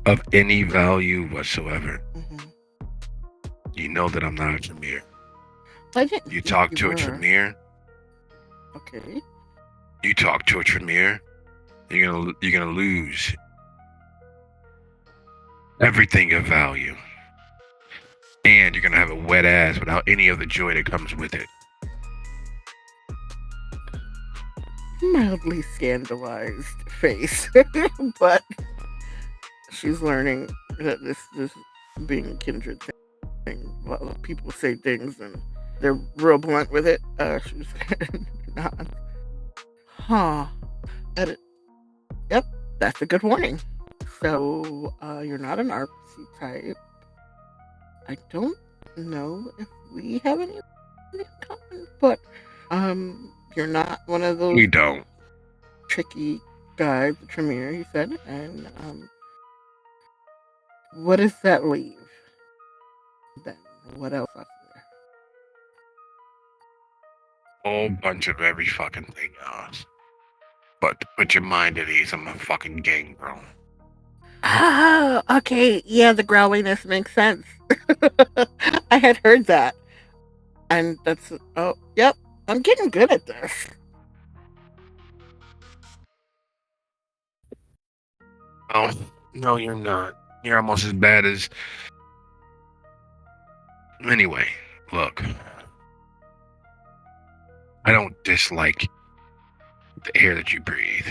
of any value whatsoever. Mm-hmm. You know that I'm not a Tremere. I didn't You think talk you to a were. Tremere. Okay. You talk to a Tremere. You're gonna lose everything of value, and you're gonna have a wet ass without any of the joy that comes with it. Mildly scandalized face, but she's learning that this being a kindred thing. Well, people say things and they're real blunt with it. She's not. Huh. Edit. Yep, that's a good warning. So you're not an RPC type. I don't know if we have any in common, but you're not one of those You don't. tricky guys, the Tremere, you said, and what does that leave? Then what else is there? Whole bunch of every fucking thing else. But to put your mind at ease, I'm a fucking gang bro. Ah, okay, yeah, the growliness makes sense. I had heard that, and that's oh, yep, I'm getting good at this. Oh, no, you're not. You're almost as bad as. Anyway, look. I don't dislike the air that you breathe.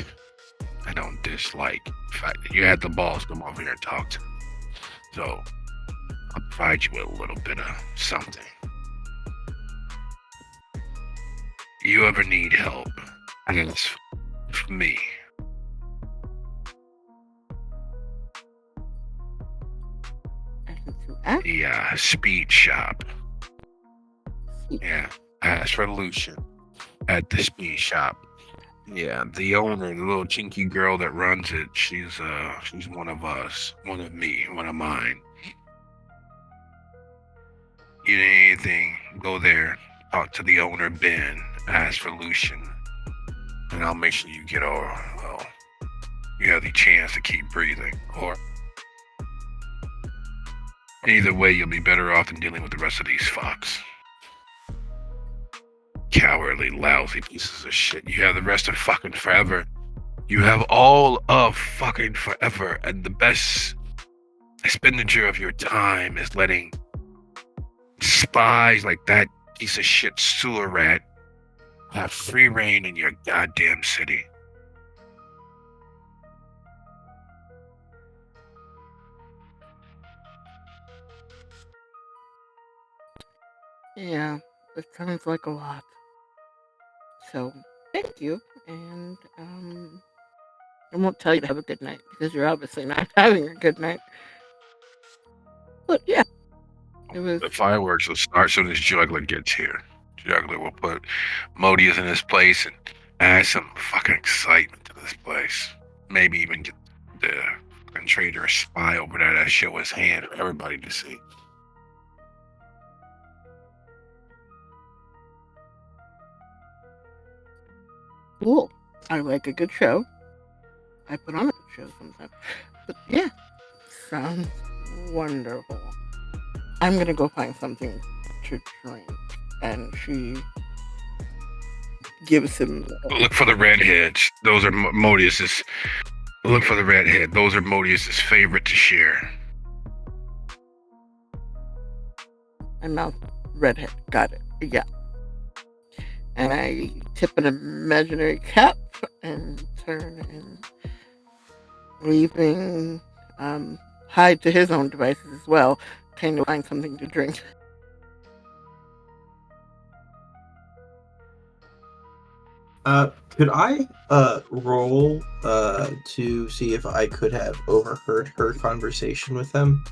I don't dislike the fact that you had the balls to come over here and talk to me. So, I'll provide you with a little bit of something. You ever need help? Ask for me. And to act, The speed shop. Yeah, ask for Lucian at the speed shop. Yeah, the owner, the little chinky girl that runs it, she's one of us, one of me, one of mine. You need anything, go there, talk to the owner, Ben, ask for Lucian, and I'll make sure you get well, you have the chance to keep breathing. Or either way, you'll be better off than dealing with the rest of these fucks. Cowardly, lousy pieces of shit. You have the rest of fucking forever. You have all of fucking forever, and the best expenditure of your time is letting spies like that piece of shit sewer rat have free reign in your goddamn city. yeah, it sounds like a lot. So thank you, and I won't tell you to have a good night because you're obviously not having a good night. But yeah, it was. The fireworks will start as soon as Juggler gets here. Juggler will put Modius in his place and add some fucking excitement to this place. Maybe even get the fucking traitor a spy over there that show his hand for everybody to see. Cool. I like a good show. I put on a good show sometimes. But yeah, sounds wonderful. I'm gonna go find something to drink. And she gives him. Look for the redheads. Those are Modius's. Look for the redhead. Those are Modius's favorite to share. And mouth redhead. Got it. Yeah. And I tip an imaginary cap and turn and leaving Hyde to his own devices as well, trying to find something to drink. Could I roll to see if I could have overheard her conversation with them?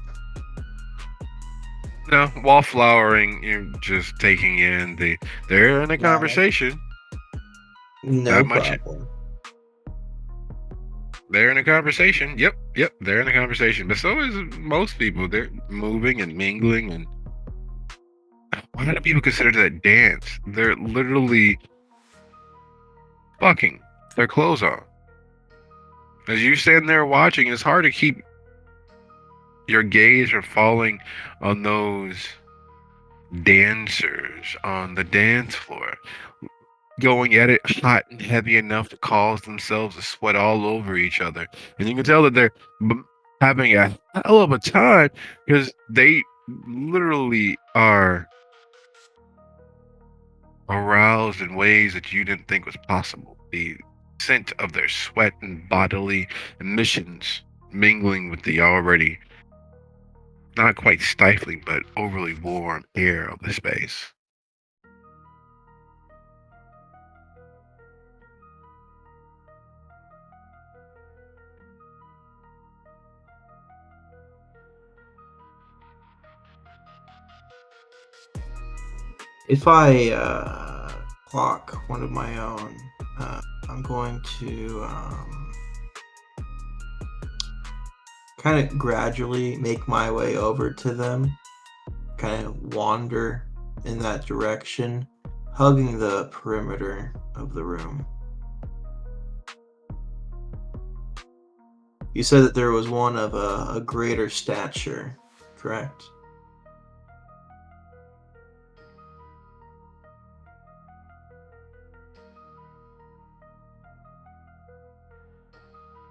No, while flowering, you're just taking in they're in a conversation. No That much. problem. They're in a conversation. Yep, they're in a conversation. But so is most people. They're moving and mingling. And why do people consider that dance? They're literally fucking their clothes on. As you stand there watching, it's hard to keep your gaze from falling on those dancers on the dance floor, going at it hot and heavy enough to cause themselves to sweat all over each other. And you can tell that they're having a hell of a time because they literally are aroused in ways that you didn't think was possible. The scent of their sweat and bodily emissions mingling with the already not quite stifling but overly warm air of the space. If I clock one of my own, I'm going to kind of gradually make my way over to them, kind of wander in that direction, hugging the perimeter of the room. You said that there was one of a greater stature, correct?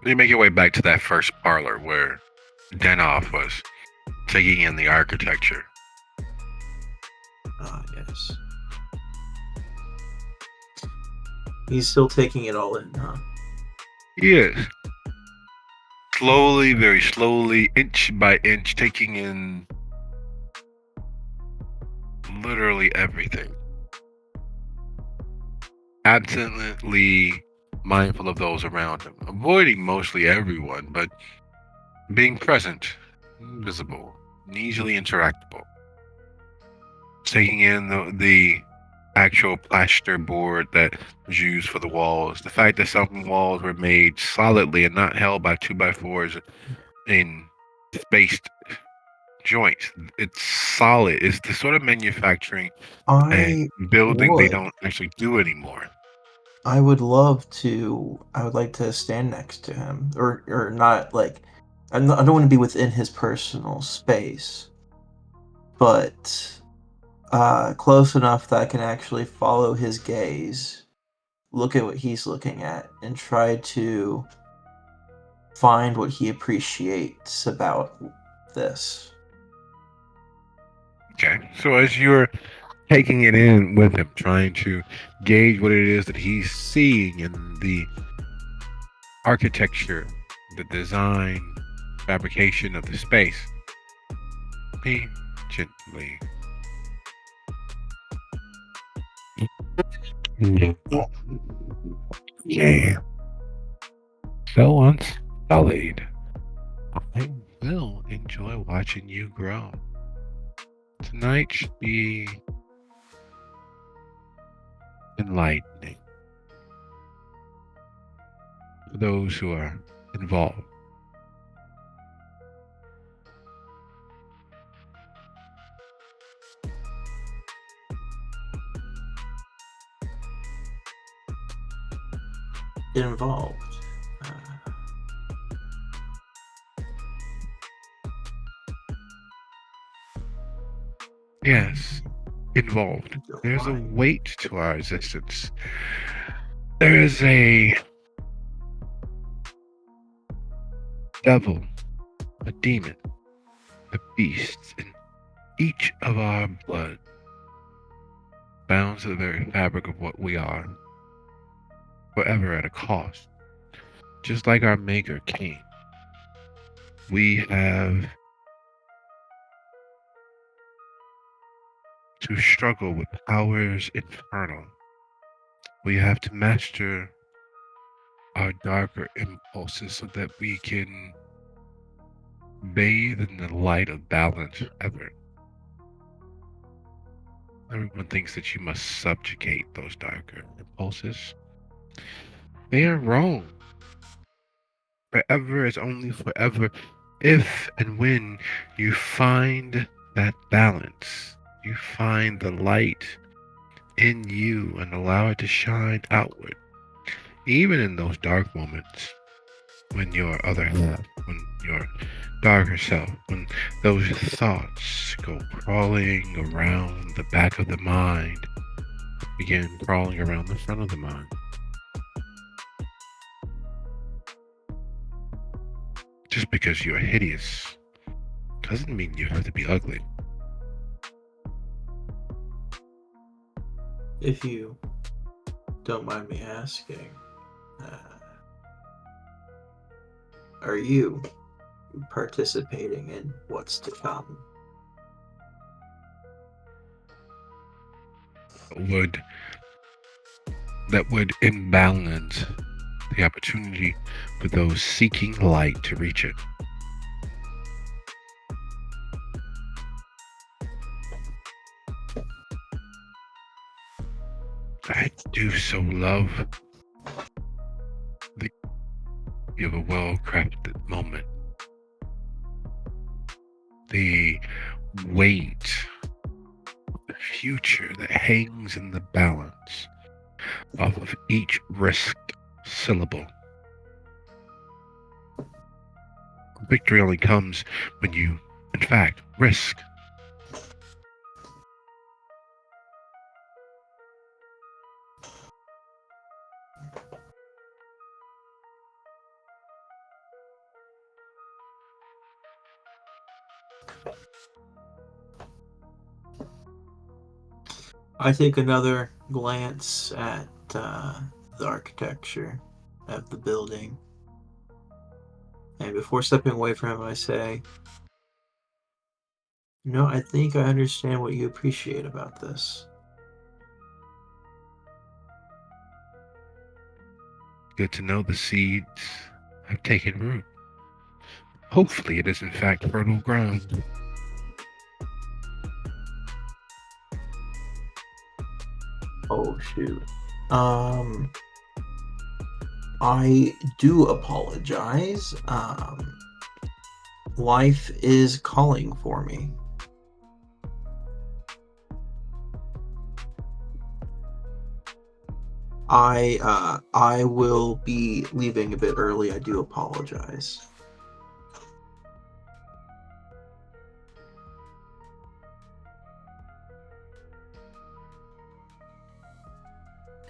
You make your way back to that first parlor where Denoff was taking in the architecture. Ah, yes. He's still taking it all in, huh? Yes. Slowly, very slowly, inch by inch, taking in literally everything. Absently mindful of those around him, avoiding mostly everyone, but being present, visible, and easily interactable. Taking in the actual plaster board that was used for the walls, the fact that some walls were made solidly and not held by 2x4s in spaced joints. It's solid. It's the sort of manufacturing and I building they would. don't actually do anymore. I would love to. I would like to stand next to him, or not like. I don't want to be within his personal space, but close enough that I can actually follow his gaze, look at what he's looking at, and try to find what he appreciates about this. Okay. So as you're taking it in with him, trying to gauge what it is that he's seeing in the architecture, the design, fabrication of the space, be gently. Yeah. So unsullied. I will enjoy watching you grow. Tonight should be enlightening for those who are involved. Involved. Yes, involved. There's a weight to our existence. There is a devil, a demon, a beast in each of our blood, bound to the very fabric of what we are, forever at a cost. Just like our maker came, we have to struggle with powers infernal. We have to master our darker impulses so that we can bathe in the light of balance ever. Everyone thinks that you must subjugate those darker impulses. They are wrong. Forever is only forever if and when you find that balance. You find the light in you and allow it to shine outward. Even in those dark moments when your other half, when your darker self, when those thoughts go crawling around the back of the mind, begin crawling around the front of the mind. Just because you're hideous doesn't mean you have to be ugly. If you don't mind me asking, uh, are you participating in what's to come? Would that would imbalance the opportunity for those seeking light to reach it. I do so love the of a well-crafted moment. The weight, the future that hangs in the balance of each risked syllable. Victory only comes when you, in fact, risk. I take another glance at the architecture of the building, and before stepping away from it, I say, I think I understand what you appreciate about this. Good to know the seeds have taken root. Hopefully, it is in fact fertile ground. Oh, shoot. Um, I do apologize. Life is calling for me. I will be leaving a bit early. I do apologize.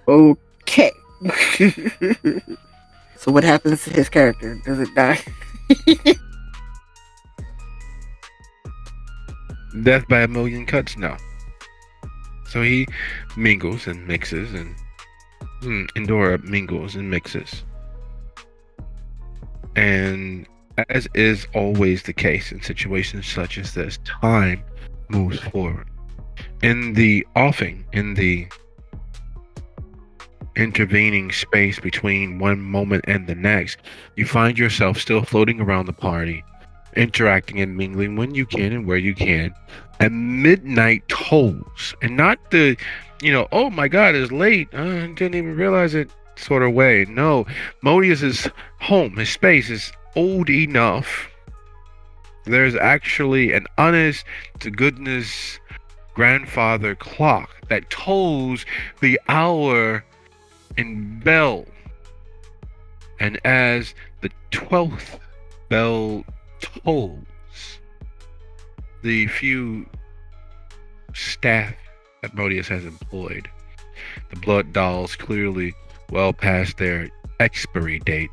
Okay. So what happens to his character? Does it die? Death by a million cuts? No. So he mingles and mixes, and Endora mingles and mixes. And as is always the case in situations such as this, time moves forward. In the offing, in the intervening space between one moment and the next, you find yourself still floating around the party, interacting and mingling when you can and where you can. And midnight tolls, and not the, oh my God, it's late. I didn't even realize it sort of way. No, Modius's home, his space is old enough. There's actually an honest to goodness grandfather clock that tolls the hour in bell. And as the 12th bell tolls, the few staff that Modius has employed, the blood dolls clearly well past their expiry date,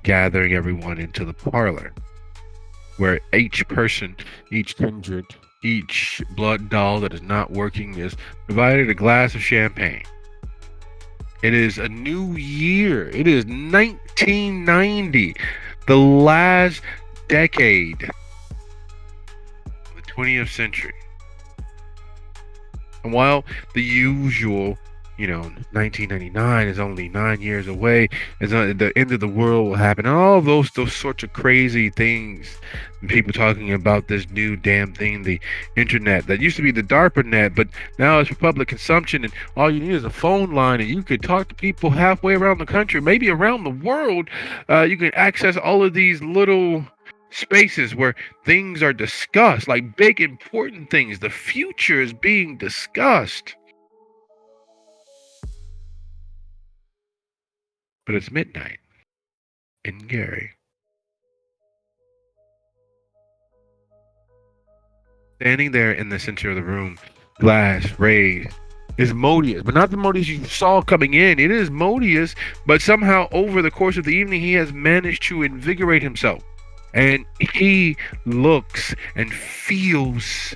gathering everyone into the parlor, where each person, each kindred, each blood doll that is not working is provided a glass of champagne. It is a new year. It is 1990, the last decade of the 20th century. And while the usual, 1999 is only 9 years away, the end of the world will happen. And all those sorts of crazy things. And people talking about this new damn thing, the internet that used to be the DARPA net, but now it's for public consumption. And all you need is a phone line, and you could talk to people halfway around the country, maybe around the world. You can access all of these little spaces where things are discussed, like big important things. The future is being discussed. But it's midnight in Gary. Standing there in the center of the room, glass raised, is Modius, but not the Modius you saw coming in. It is Modius, but somehow over the course of the evening, he has managed to invigorate himself. And he looks and feels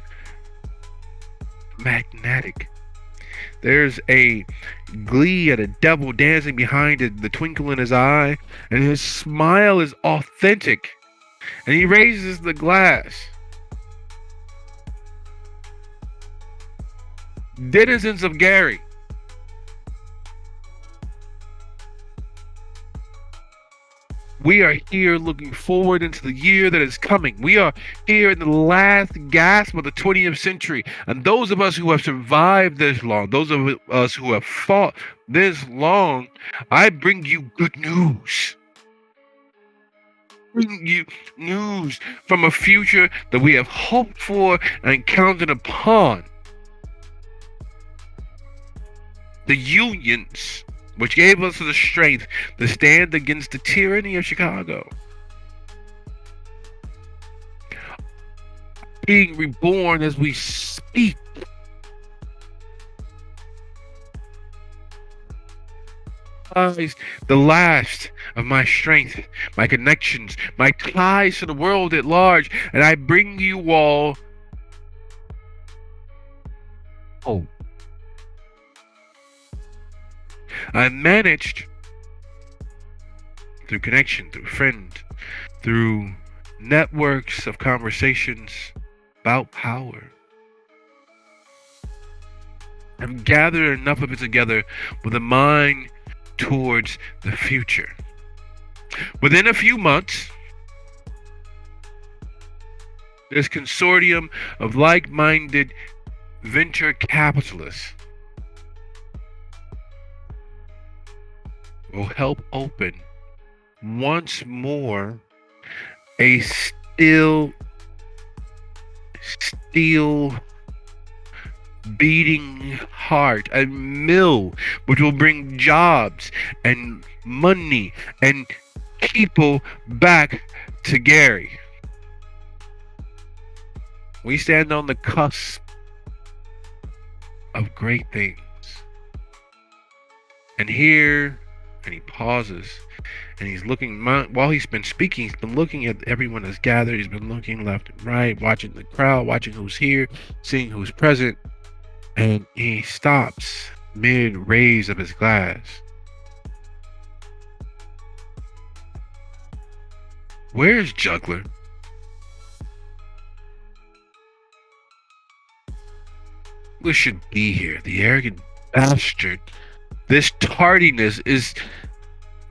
magnetic. There's a glee and a devil dancing behind it, the twinkle in his eye, and his smile is authentic. And he raises the glass. Denizens of Gary, we are here looking forward into the year that is coming. We are here in the last gasp of the 20th century. And those of us who have survived this long, those of us who have fought this long, I bring you good news. Bring you news from a future that we have hoped for and counted upon. The unions which gave us the strength to stand against the tyranny of Chicago, being reborn as we speak. The last of my strength, my connections, my ties to the world at large, and I bring you all hope. I managed through connection, through friend, through networks of conversations about power. I've gathered enough of it together with a mind towards the future. Within a few months, this consortium of like-minded venture capitalists will help open once more a steel beating heart, a mill which will bring jobs and money and people back to Gary. We stand on the cusp of great things. And here, and he pauses, and he's looking, while he's been speaking, he's been looking at everyone that's gathered. He's been looking left and right, watching the crowd, watching who's here, seeing who's present. And he stops mid-raise of his glass. Where's Juggler? Juggler should be here. The arrogant bastard. This tardiness is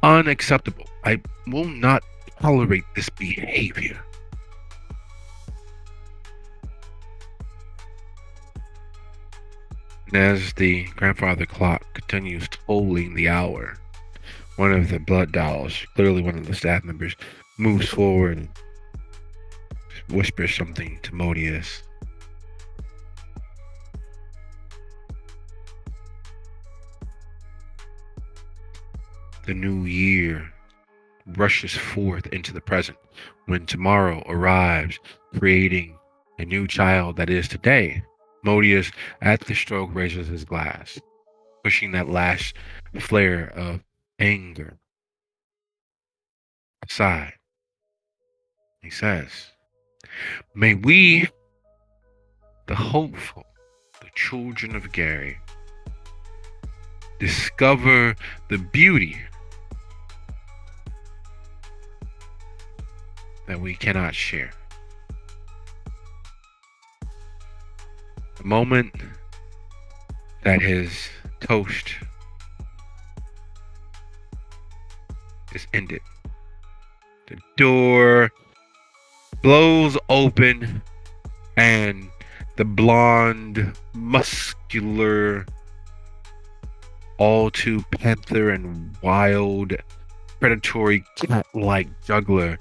unacceptable. I will not tolerate this behavior. And as the grandfather clock continues tolling the hour, one of the blood dolls, clearly one of the staff members, moves forward and whispers something to Modius. The new year rushes forth into the present when tomorrow arrives, creating a new child that is today. Modius, at the stroke, raises his glass, pushing that last flare of anger aside. He says, "May we, the hopeful, the children of Gary, discover the beauty that we cannot share." The moment that his toast is ended, the door blows open, and the blonde, muscular, all too panther and wild, predatory cat-like juggler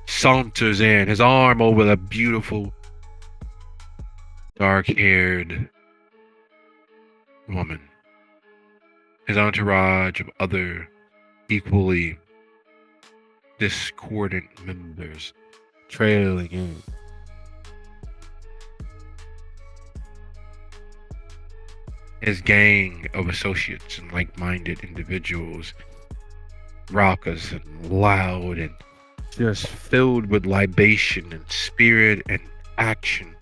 saunters in, his arm over the beautiful, dark-haired woman. His entourage of other equally discordant members trailing in. his gang of associates and like-minded individuals, raucous and loud and just filled with libation and spirit and action,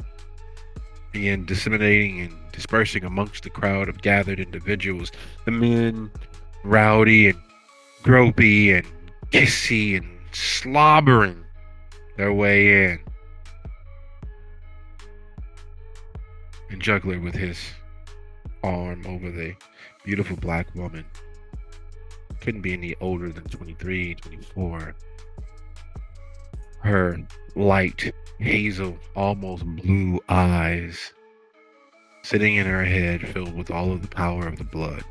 began disseminating and dispersing amongst the crowd of gathered individuals. The men, rowdy and gropey and kissy and slobbering their way in. And Juggler, with his arm over the beautiful black woman, couldn't be any older than 23, 24. Her light, hazel, almost blue eyes sitting in her head filled with all of the power of the blood.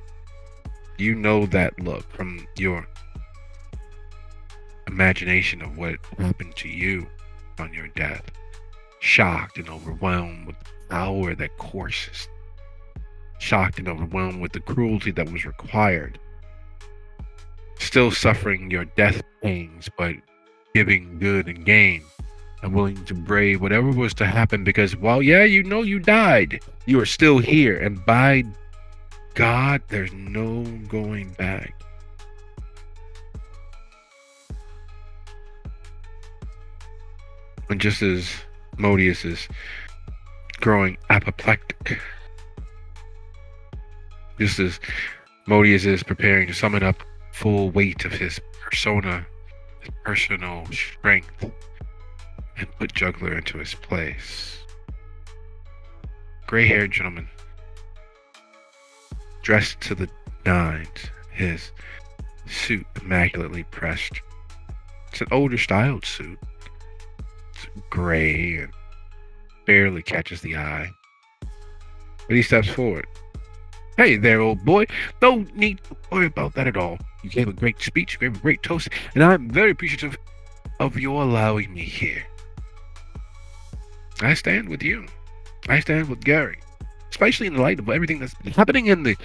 You know that look from your imagination of what happened to you on your death. Shocked and overwhelmed with the power that courses. Shocked and overwhelmed with the cruelty that was required. Still suffering your death pangs, but giving good and gain. And willing to brave whatever was to happen because, while, yeah, you know you died, you are still here. And by God, there's no going back. And just as Modius is growing apoplectic, just as Modius is preparing to summon up full weight of his persona, his personal strength, and put Juggler into his place, gray-haired gentleman, dressed to the nines, his suit immaculately pressed. It's an older styled suit. It's gray and barely catches the eye. But he steps forward. Hey there, old boy. No need to worry about that at all. You gave a great speech, you gave a great toast, and I'm very appreciative of your allowing me here. I stand with you. I stand with Gary. Especially in the light of everything that's happening in the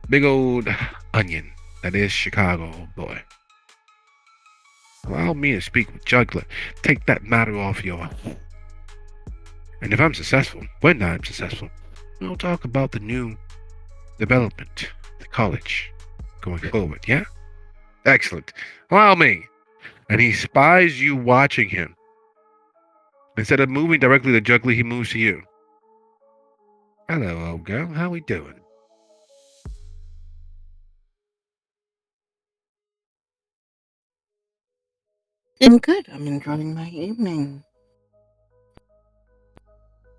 big old onion that is Chicago, old boy. Allow me to speak with Juggler. Take that matter off your... And if I'm successful, when I'm successful, we'll talk about the new development, the college, going forward, yeah? Excellent. Allow me. And he spies you watching him. Instead of moving directly to Juggler, he moves to you. Hello, old girl. How we doing? I'm good. I'm enjoying my evening.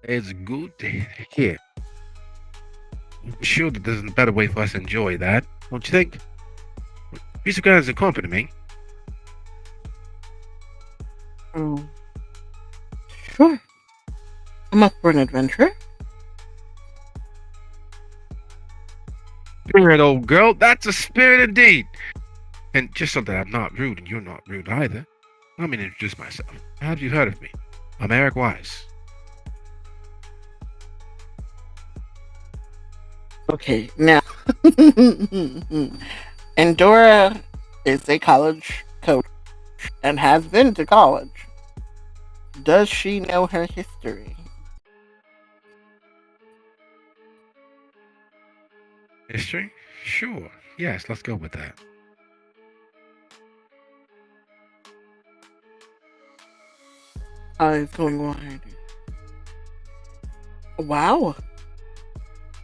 It's good to hear. I'm sure that there's a better way for us to enjoy that, don't you think? These guys accompany me. Oh, sure. I'm up for an adventure. Spirit, old girl. That's a spirit indeed. And just so that I'm not rude and you're not rude either, let me introduce myself. Have you heard of me? I'm Eric Wise. Okay, now, Endora is a college coach and has been to college. Does she know her history? History? Sure. Yes, let's go with that. Eyes going wide. Wow.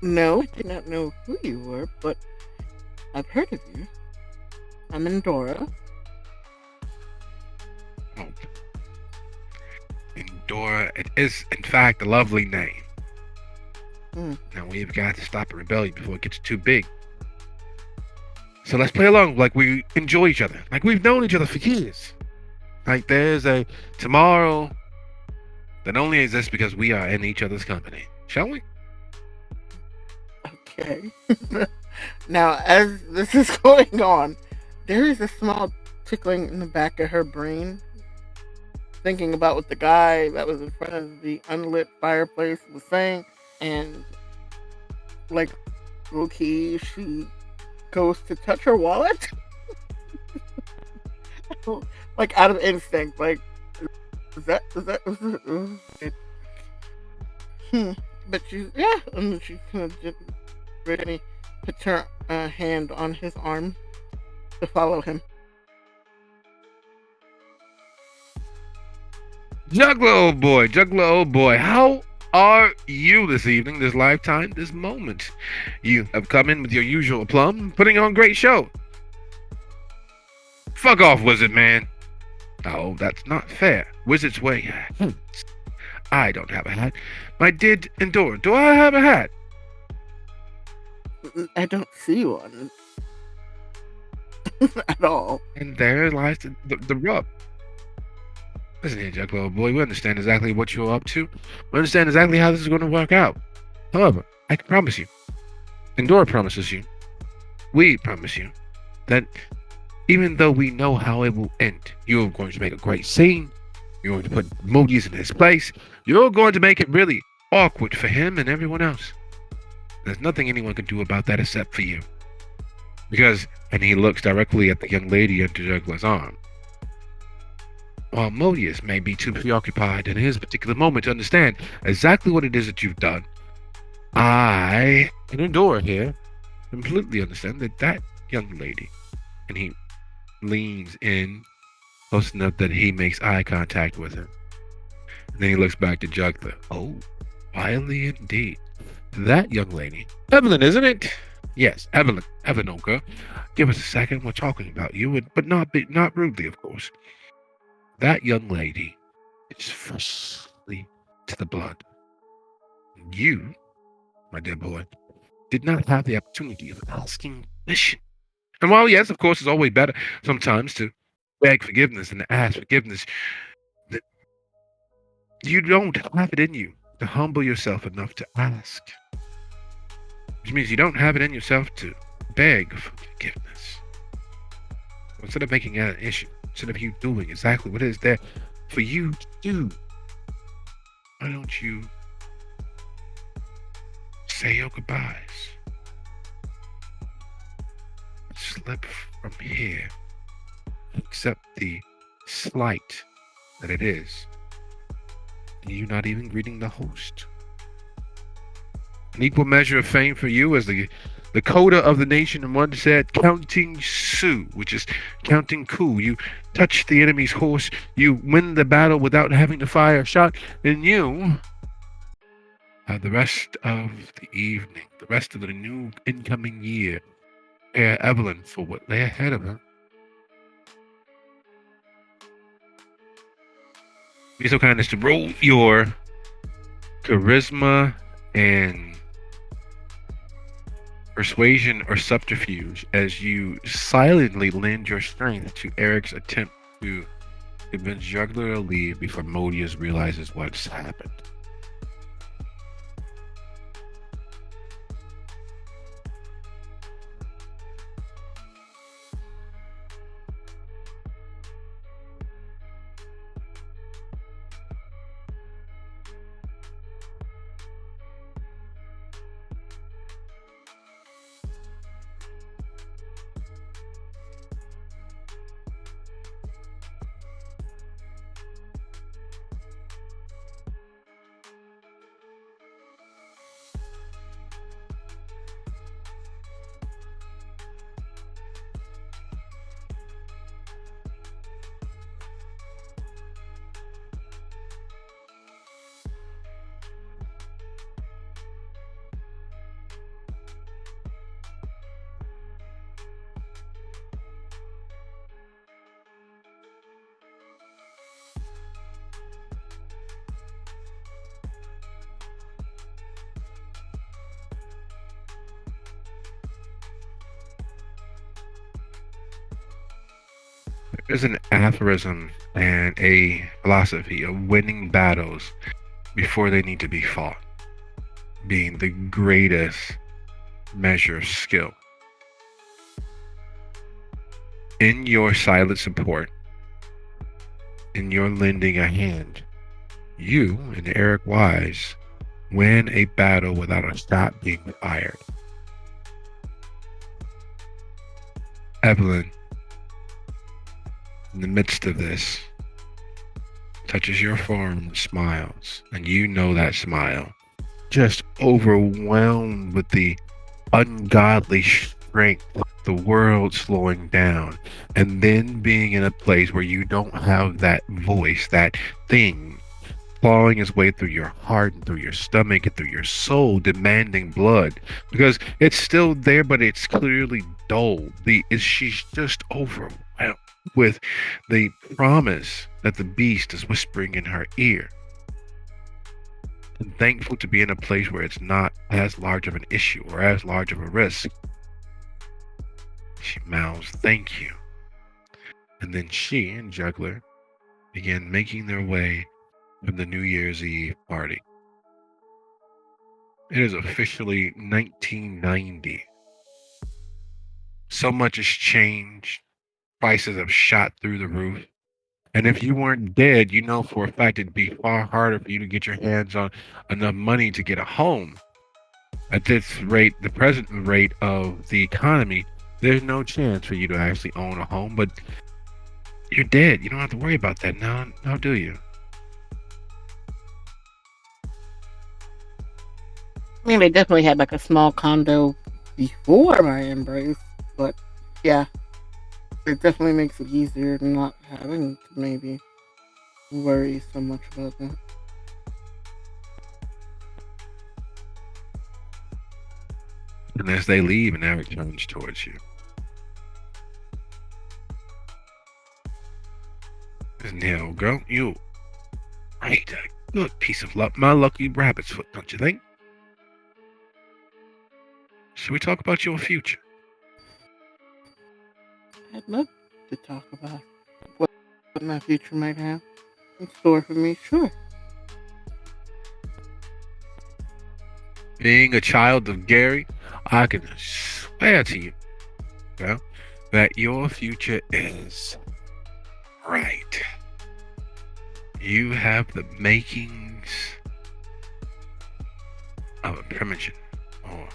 No, I did not know who you were, but I've heard of you. I'm Endora. Oh. Endora, it is in fact a lovely name. Now we've got to stop a rebellion before it gets too big. So let's play along like we enjoy each other, like we've known each other for years. Like there's a tomorrow that only exists because we are in each other's company. Shall we? Okay. Now, as this is going on, there is a small tickling in the back of her brain, thinking about what the guy that was in front of the unlit fireplace was saying, and like, okay, she goes to touch her wallet, like out of instinct, like, is that but and she kind of just Brittany puts her hand on his arm to follow him. Juggler old boy, how are you this evening, this lifetime, this moment? You have come in with your usual aplomb, putting on a great show. Fuck off, wizard man. Oh, that's not fair. Wizard's way. I don't have a hat. My did endure. Do I have a hat? I don't see one at all. And there lies the rub. Listen here, Juggler old boy, we understand exactly what you're up to. We understand exactly how this is going to work out. However, I can promise you, Endora promises you, we promise you, that even though we know how it will end, you're going to make a great scene, you're going to put Moodies in his place, you're going to make it really awkward for him and everyone else. There's nothing anyone can do about that except for you. Because, and he looks directly at the young lady under Juggler's arm, while Modius may be too preoccupied in his particular moment to understand exactly what it is that you've done, I can Endora here completely understand that young lady, and he leans in close enough that he makes eye contact with her. And then he looks back to Juggler. Oh, wily indeed. That young lady. Evelyn, isn't it? Yes, Evelyn. Evelyn, old girl. Give us a second. We're talking about you, but not rudely, of course. That young lady is freshly to the blood. You, my dear boy, did not have the opportunity of asking permission. And while, yes, of course, it's always better sometimes to beg forgiveness and to ask forgiveness, that you don't have it in you to humble yourself enough to ask. Which means you don't have it in yourself to beg for forgiveness. Instead of making that an issue, instead of you doing exactly what is there for you to do, why don't you say your goodbyes? Slip from here. Accept the slight that it is. You not even greeting the host. An equal measure of fame for you as the coda of the nation, and one said, counting Sioux, which is counting coup. You touch the enemy's horse, you win the battle without having to fire a shot, and you have the rest of the evening, the rest of the new incoming year, prepare Evelyn for what lay ahead of her. Be so kind as to roll your charisma and persuasion or subterfuge as you silently lend your strength to Eric's attempt to convince Juggler to leave before Modius realizes what's happened. There's an aphorism and a philosophy of winning battles before they need to be fought being the greatest measure of skill. In your silent support, in your lending a hand, you and Eric Wise win a battle without a shot being fired. Evelyn, in the midst of this, touches your forearm and smiles, and you know that smile just overwhelmed with the ungodly strength, the world slowing down, and then being in a place where you don't have that voice, that thing clawing its way through your heart and through your stomach and through your soul, demanding blood because it's still there, but it's clearly dull. She's just overwhelmed with the promise that the beast is whispering in her ear. And thankful to be in a place where it's not as large of an issue or as large of a risk. She mouths, "Thank you." And then she and Juggler begin making their way from the New Year's Eve party. It is officially 1990. So much has changed. Prices have shot through the roof. And if you weren't dead, you know for a fact it'd be far harder for you to get your hands on enough money to get a home. At this rate, the present rate of the economy, there's no chance for you to actually own a home, but you're dead. You don't have to worry about that now, do you? I mean, they definitely had like a small condo before my embrace, but yeah, it definitely makes it easier not having to maybe worry so much about that. And as they leave, and Eric turns towards you. Now, girl, you ain't a good piece of luck. My lucky rabbit's foot, don't you think? Should we talk about your future? I'd love to talk about what my future might have in store for me. Sure. Being a child of Gary, I can swear to you, well, that your future is right. You have the makings of a primogen, or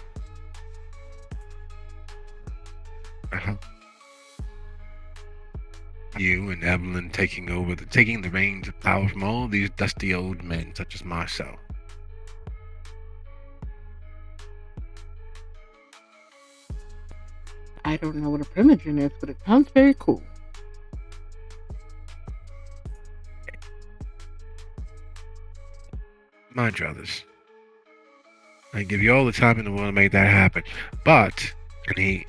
you and Evelyn taking the reins of power from all these dusty old men such as myself. I don't know what a primogen is, but it sounds very cool. My druthers, I give you all the time in the world to make that happen. But, and he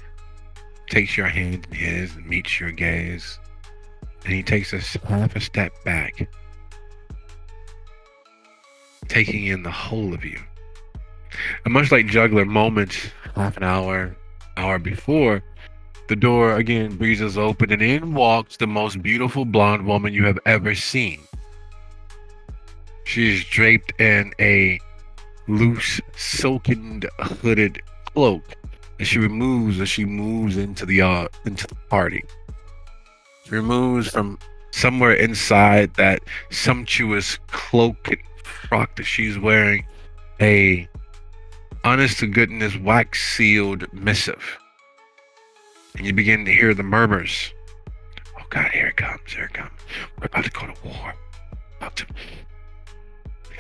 takes your hand in his and meets your gaze, and he takes half a step back, taking in the whole of you. And much like Juggler, moments, half an hour before, the door again breezes open, and in walks the most beautiful blonde woman you have ever seen. She is draped in a loose, silken, hooded cloak that she removes as she moves into the party. She removes from somewhere inside that sumptuous cloak and frock that she's wearing a honest to goodness wax sealed missive. And you begin to hear the murmurs. Oh God, here it comes, here it comes. We're about to go to war. About to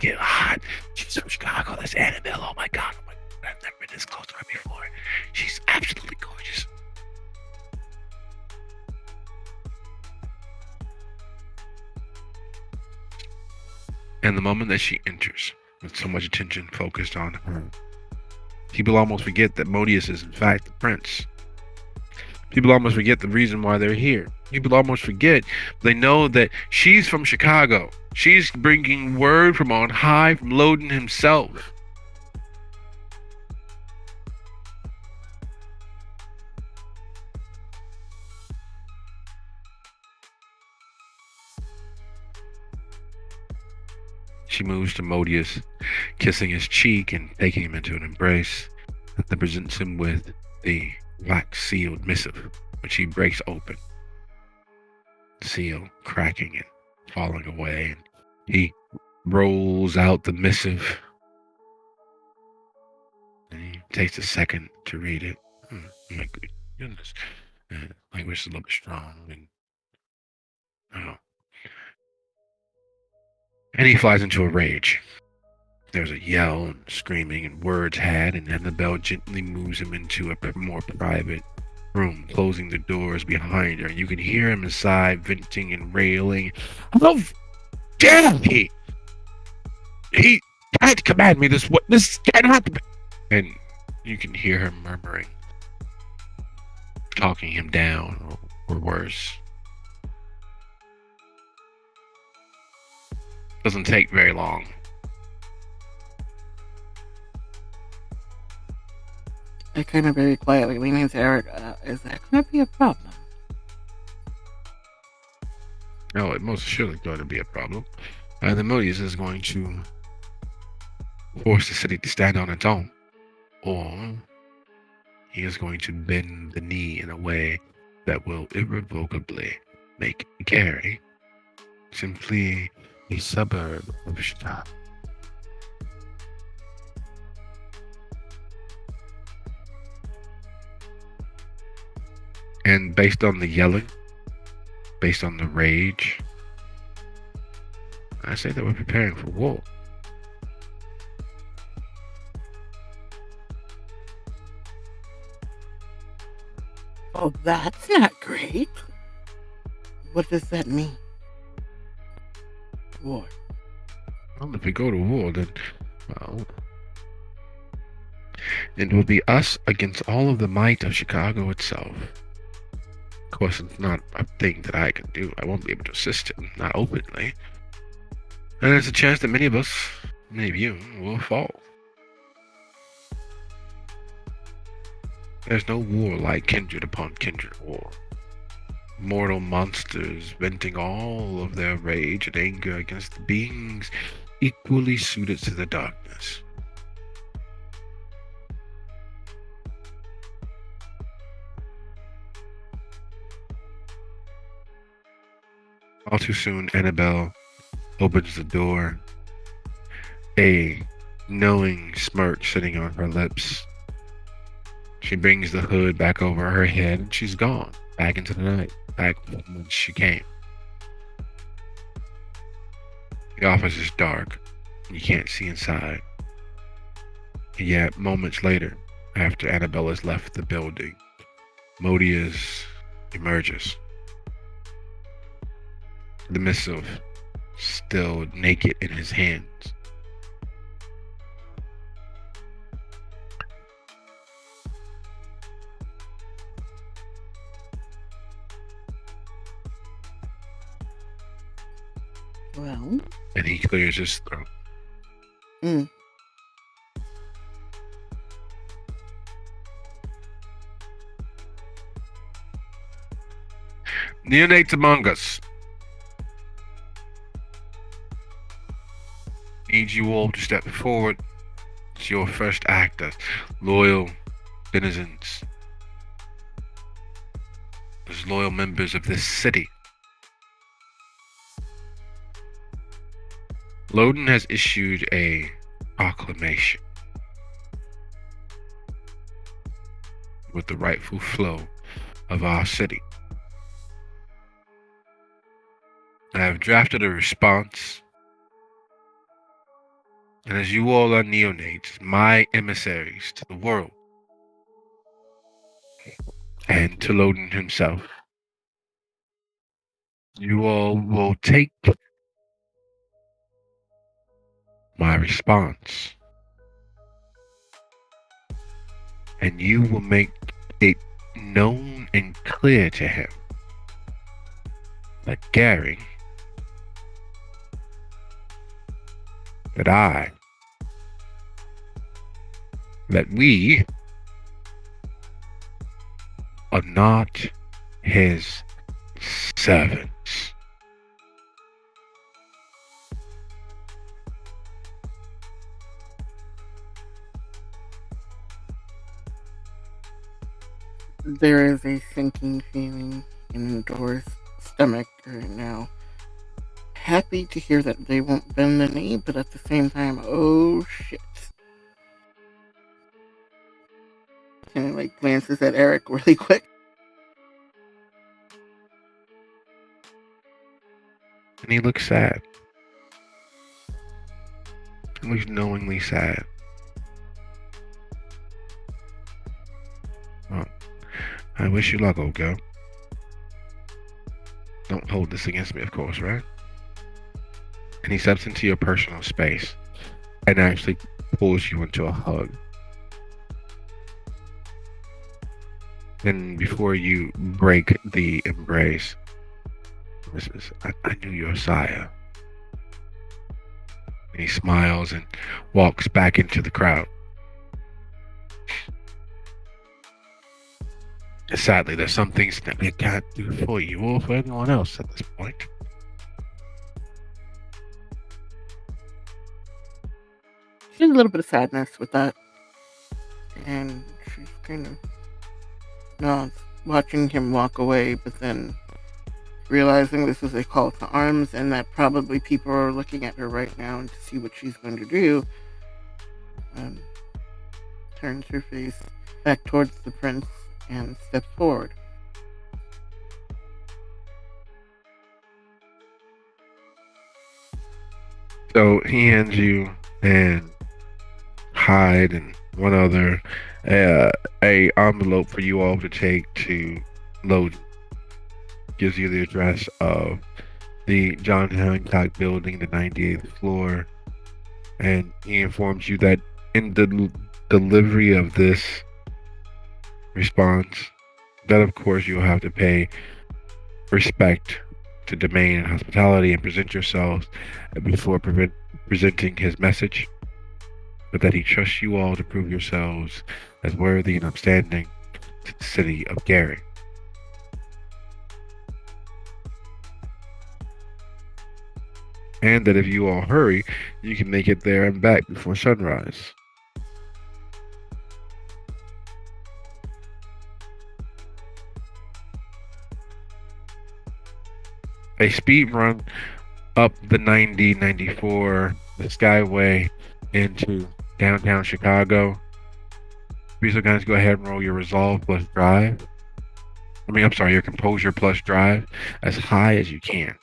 get hot. She's from Chicago. That's Annabelle. Oh my God. I've never been this close to her before. She's absolutely gorgeous. And the moment that she enters, with so much attention focused on her, people almost forget that Modius is in fact the prince. People almost forget the reason why they're here. People almost forget. They know that she's from Chicago. She's bringing word from on high, from Loden himself. She moves to Modius, kissing his cheek and taking him into an embrace, and then presents him with the wax-sealed missive, which he breaks open. The seal cracking and falling away, and he rolls out the missive, and he takes a second to read it. Oh my goodness. Language is a little bit strong, and oh. And he flies into a rage. There's a yell and screaming and words had, and Annabelle gently moves him into a more private room, closing the doors behind her. You can hear him inside, venting and railing. How dare he! He can't command me this way. This cannot be. And you can hear her murmuring, talking him down, or worse. Doesn't take very long. I kind of very quietly lean into Eric. Is that going to be a problem? No, it most surely going to be a problem. The Modius is going to force the city to stand on its own, or he is going to bend the knee in a way that will irrevocably make Gary simply a suburb of Chicago. And based on the yelling, based on the rage, I say that we're preparing for war. Oh, that's not great. What does that mean? War. Well, if we go to war, then, well, it will be us against all of the might of Chicago itself. Of course, it's not a thing that I can do. I won't be able to assist him, not openly. And there's a chance that many of us, many of you, will fall. There's no war like kindred upon kindred war. Mortal monsters venting all of their rage and anger against the beings equally suited to the darkness. All too soon, Annabelle opens the door, a knowing smirk sitting on her lips. She brings the hood back over her head and she's gone, back into the night, back from when she came. The office is dark. You can't see inside. And yet, moments later, after Annabelle has left the building, Modius emerges. The missive still naked in his hands. Well. And he clears his throat. Neonates among us. Need you all to step forward. It's your first act as loyal denizens, as loyal members of this city. Loden has issued a proclamation with the rightful flow of our city. I have drafted a response, and as you all are neonates, my emissaries to the world, and to Loden himself, you all will take my response, and you will make it known and clear to him that Gary, that we are not his servants. There is a sinking feeling in Dora's stomach right now. Happy to hear that they won't bend the knee, but at the same time, oh shit. Kind of glances at Eric really quick. And he looks sad. He looks knowingly sad. Well, I wish you luck, old girl. Don't hold this against me, of course, right? And he steps into your personal space and actually pulls you into a hug. And before you break the embrace, Mrs. I knew your sire. And he smiles and walks back into the crowd. Sadly, there's some things that we can't do for you or for anyone else at this point. She's a little bit of sadness with that. And she's kind of watching him walk away, but then realizing this is a call to arms and that probably people are looking at her right now and to see what she's going to do, turns her face back towards the prince and steps forward. So he hands you and Hyde and one other a envelope for you all to take to Loden. Gives you the address of the John Hancock building, the 98th floor, and he informs you that in the delivery of this response, that of course you'll have to pay respect to domain and hospitality and present yourselves before presenting his message, but that he trusts you all to prove yourselves as worthy and upstanding to the city of Gary. And that if you all hurry, you can make it there and back before sunrise. A speed run up the 94, the Skyway into downtown Chicago. Please, guys, go ahead and roll your resolve plus drive. Your composure plus drive as high as you can.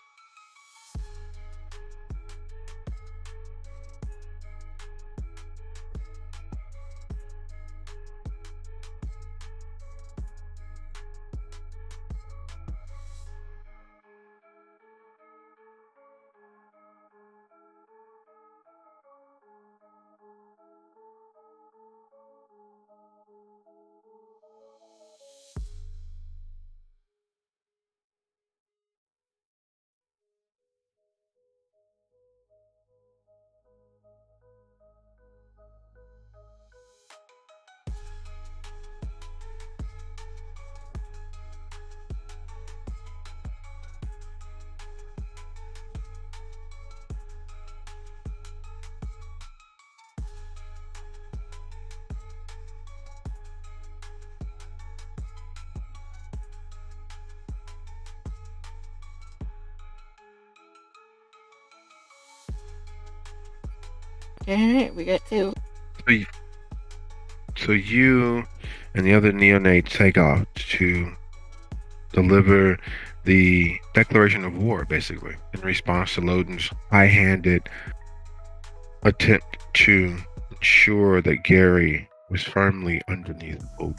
Alright, we got two. So you and the other neonates take off to deliver the declaration of war, basically, in response to Loden's high-handed attempt to ensure that Gary was firmly underneath the boat.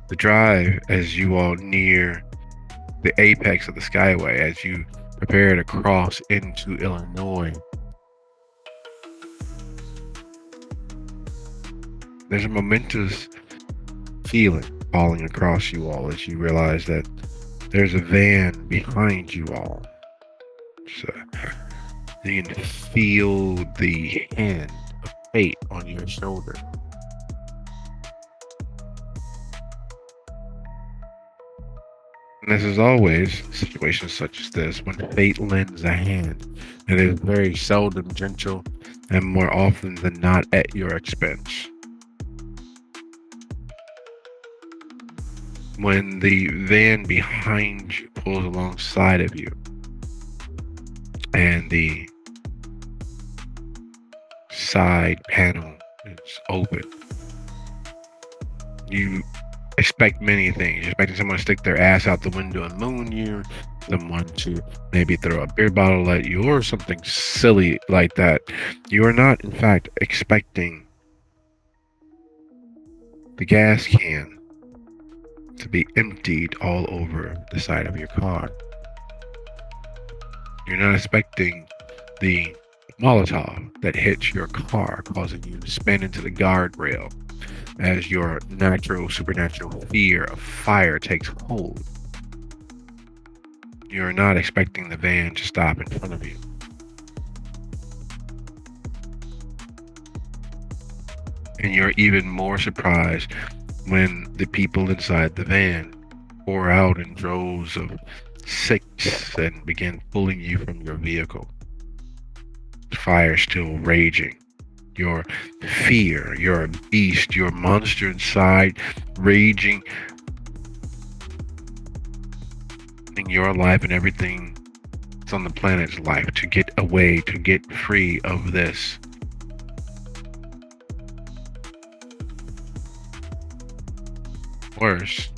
The drive, as you all near the apex of the Skyway, as you prepare to cross into Illinois, there's a momentous feeling falling across you all as you realize that there's a van behind you all. So you can feel the hand of fate on your shoulder. And as is always, situations such as this, when fate lends a hand, it is very seldom gentle and more often than not at your expense. When the van behind you pulls alongside of you and the side panel is open, you expect many things. You're expecting someone to stick their ass out the window and moon you. someone to maybe throw a beer bottle at you or something silly like that. You are not, in fact, expecting the gas can to be emptied all over the side of your car. You're not expecting the Molotov that hits your car, causing you to spin into the guardrail as your supernatural fear of fire takes hold. You're not expecting the van to stop in front of you. And you're even more surprised when the people inside the van pour out in droves of six and begin pulling you from your vehicle. The fire still raging. Your fear, your beast, your monster inside raging in your life and everything that's on the planet's life to get away, to get free of this. Worse,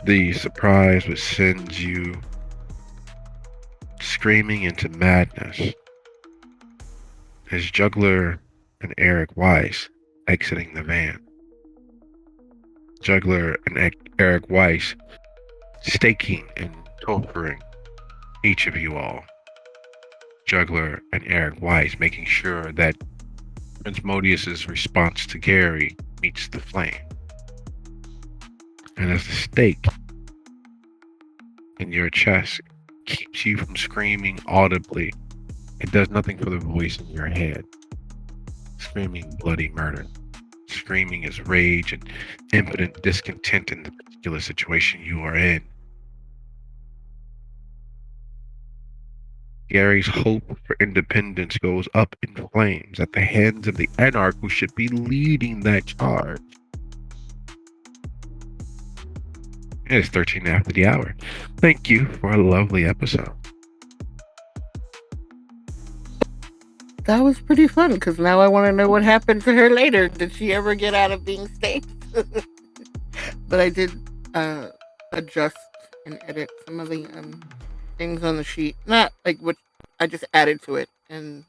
the surprise which sends you screaming into madness is Juggler and Eric Weiss exiting the van. Juggler and Eric Weiss staking and torturing each of you all. Juggler and Eric Weiss making sure that Prince Modius's response to Gary meets the flame. And as the stake in your chest keeps you from screaming audibly, it does nothing for the voice in your head. Screaming bloody murder. Screaming is rage and impotent discontent in the particular situation you are in. Gary's hope for independence goes up in flames at the hands of the Anarch who should be leading that charge. It is 13 after the hour. Thank you for a lovely episode. That was pretty fun because now I want to know what happened to her later. Did she ever get out of being staked? But I did adjust and edit some of the things on the sheet. Not like what I just added to it and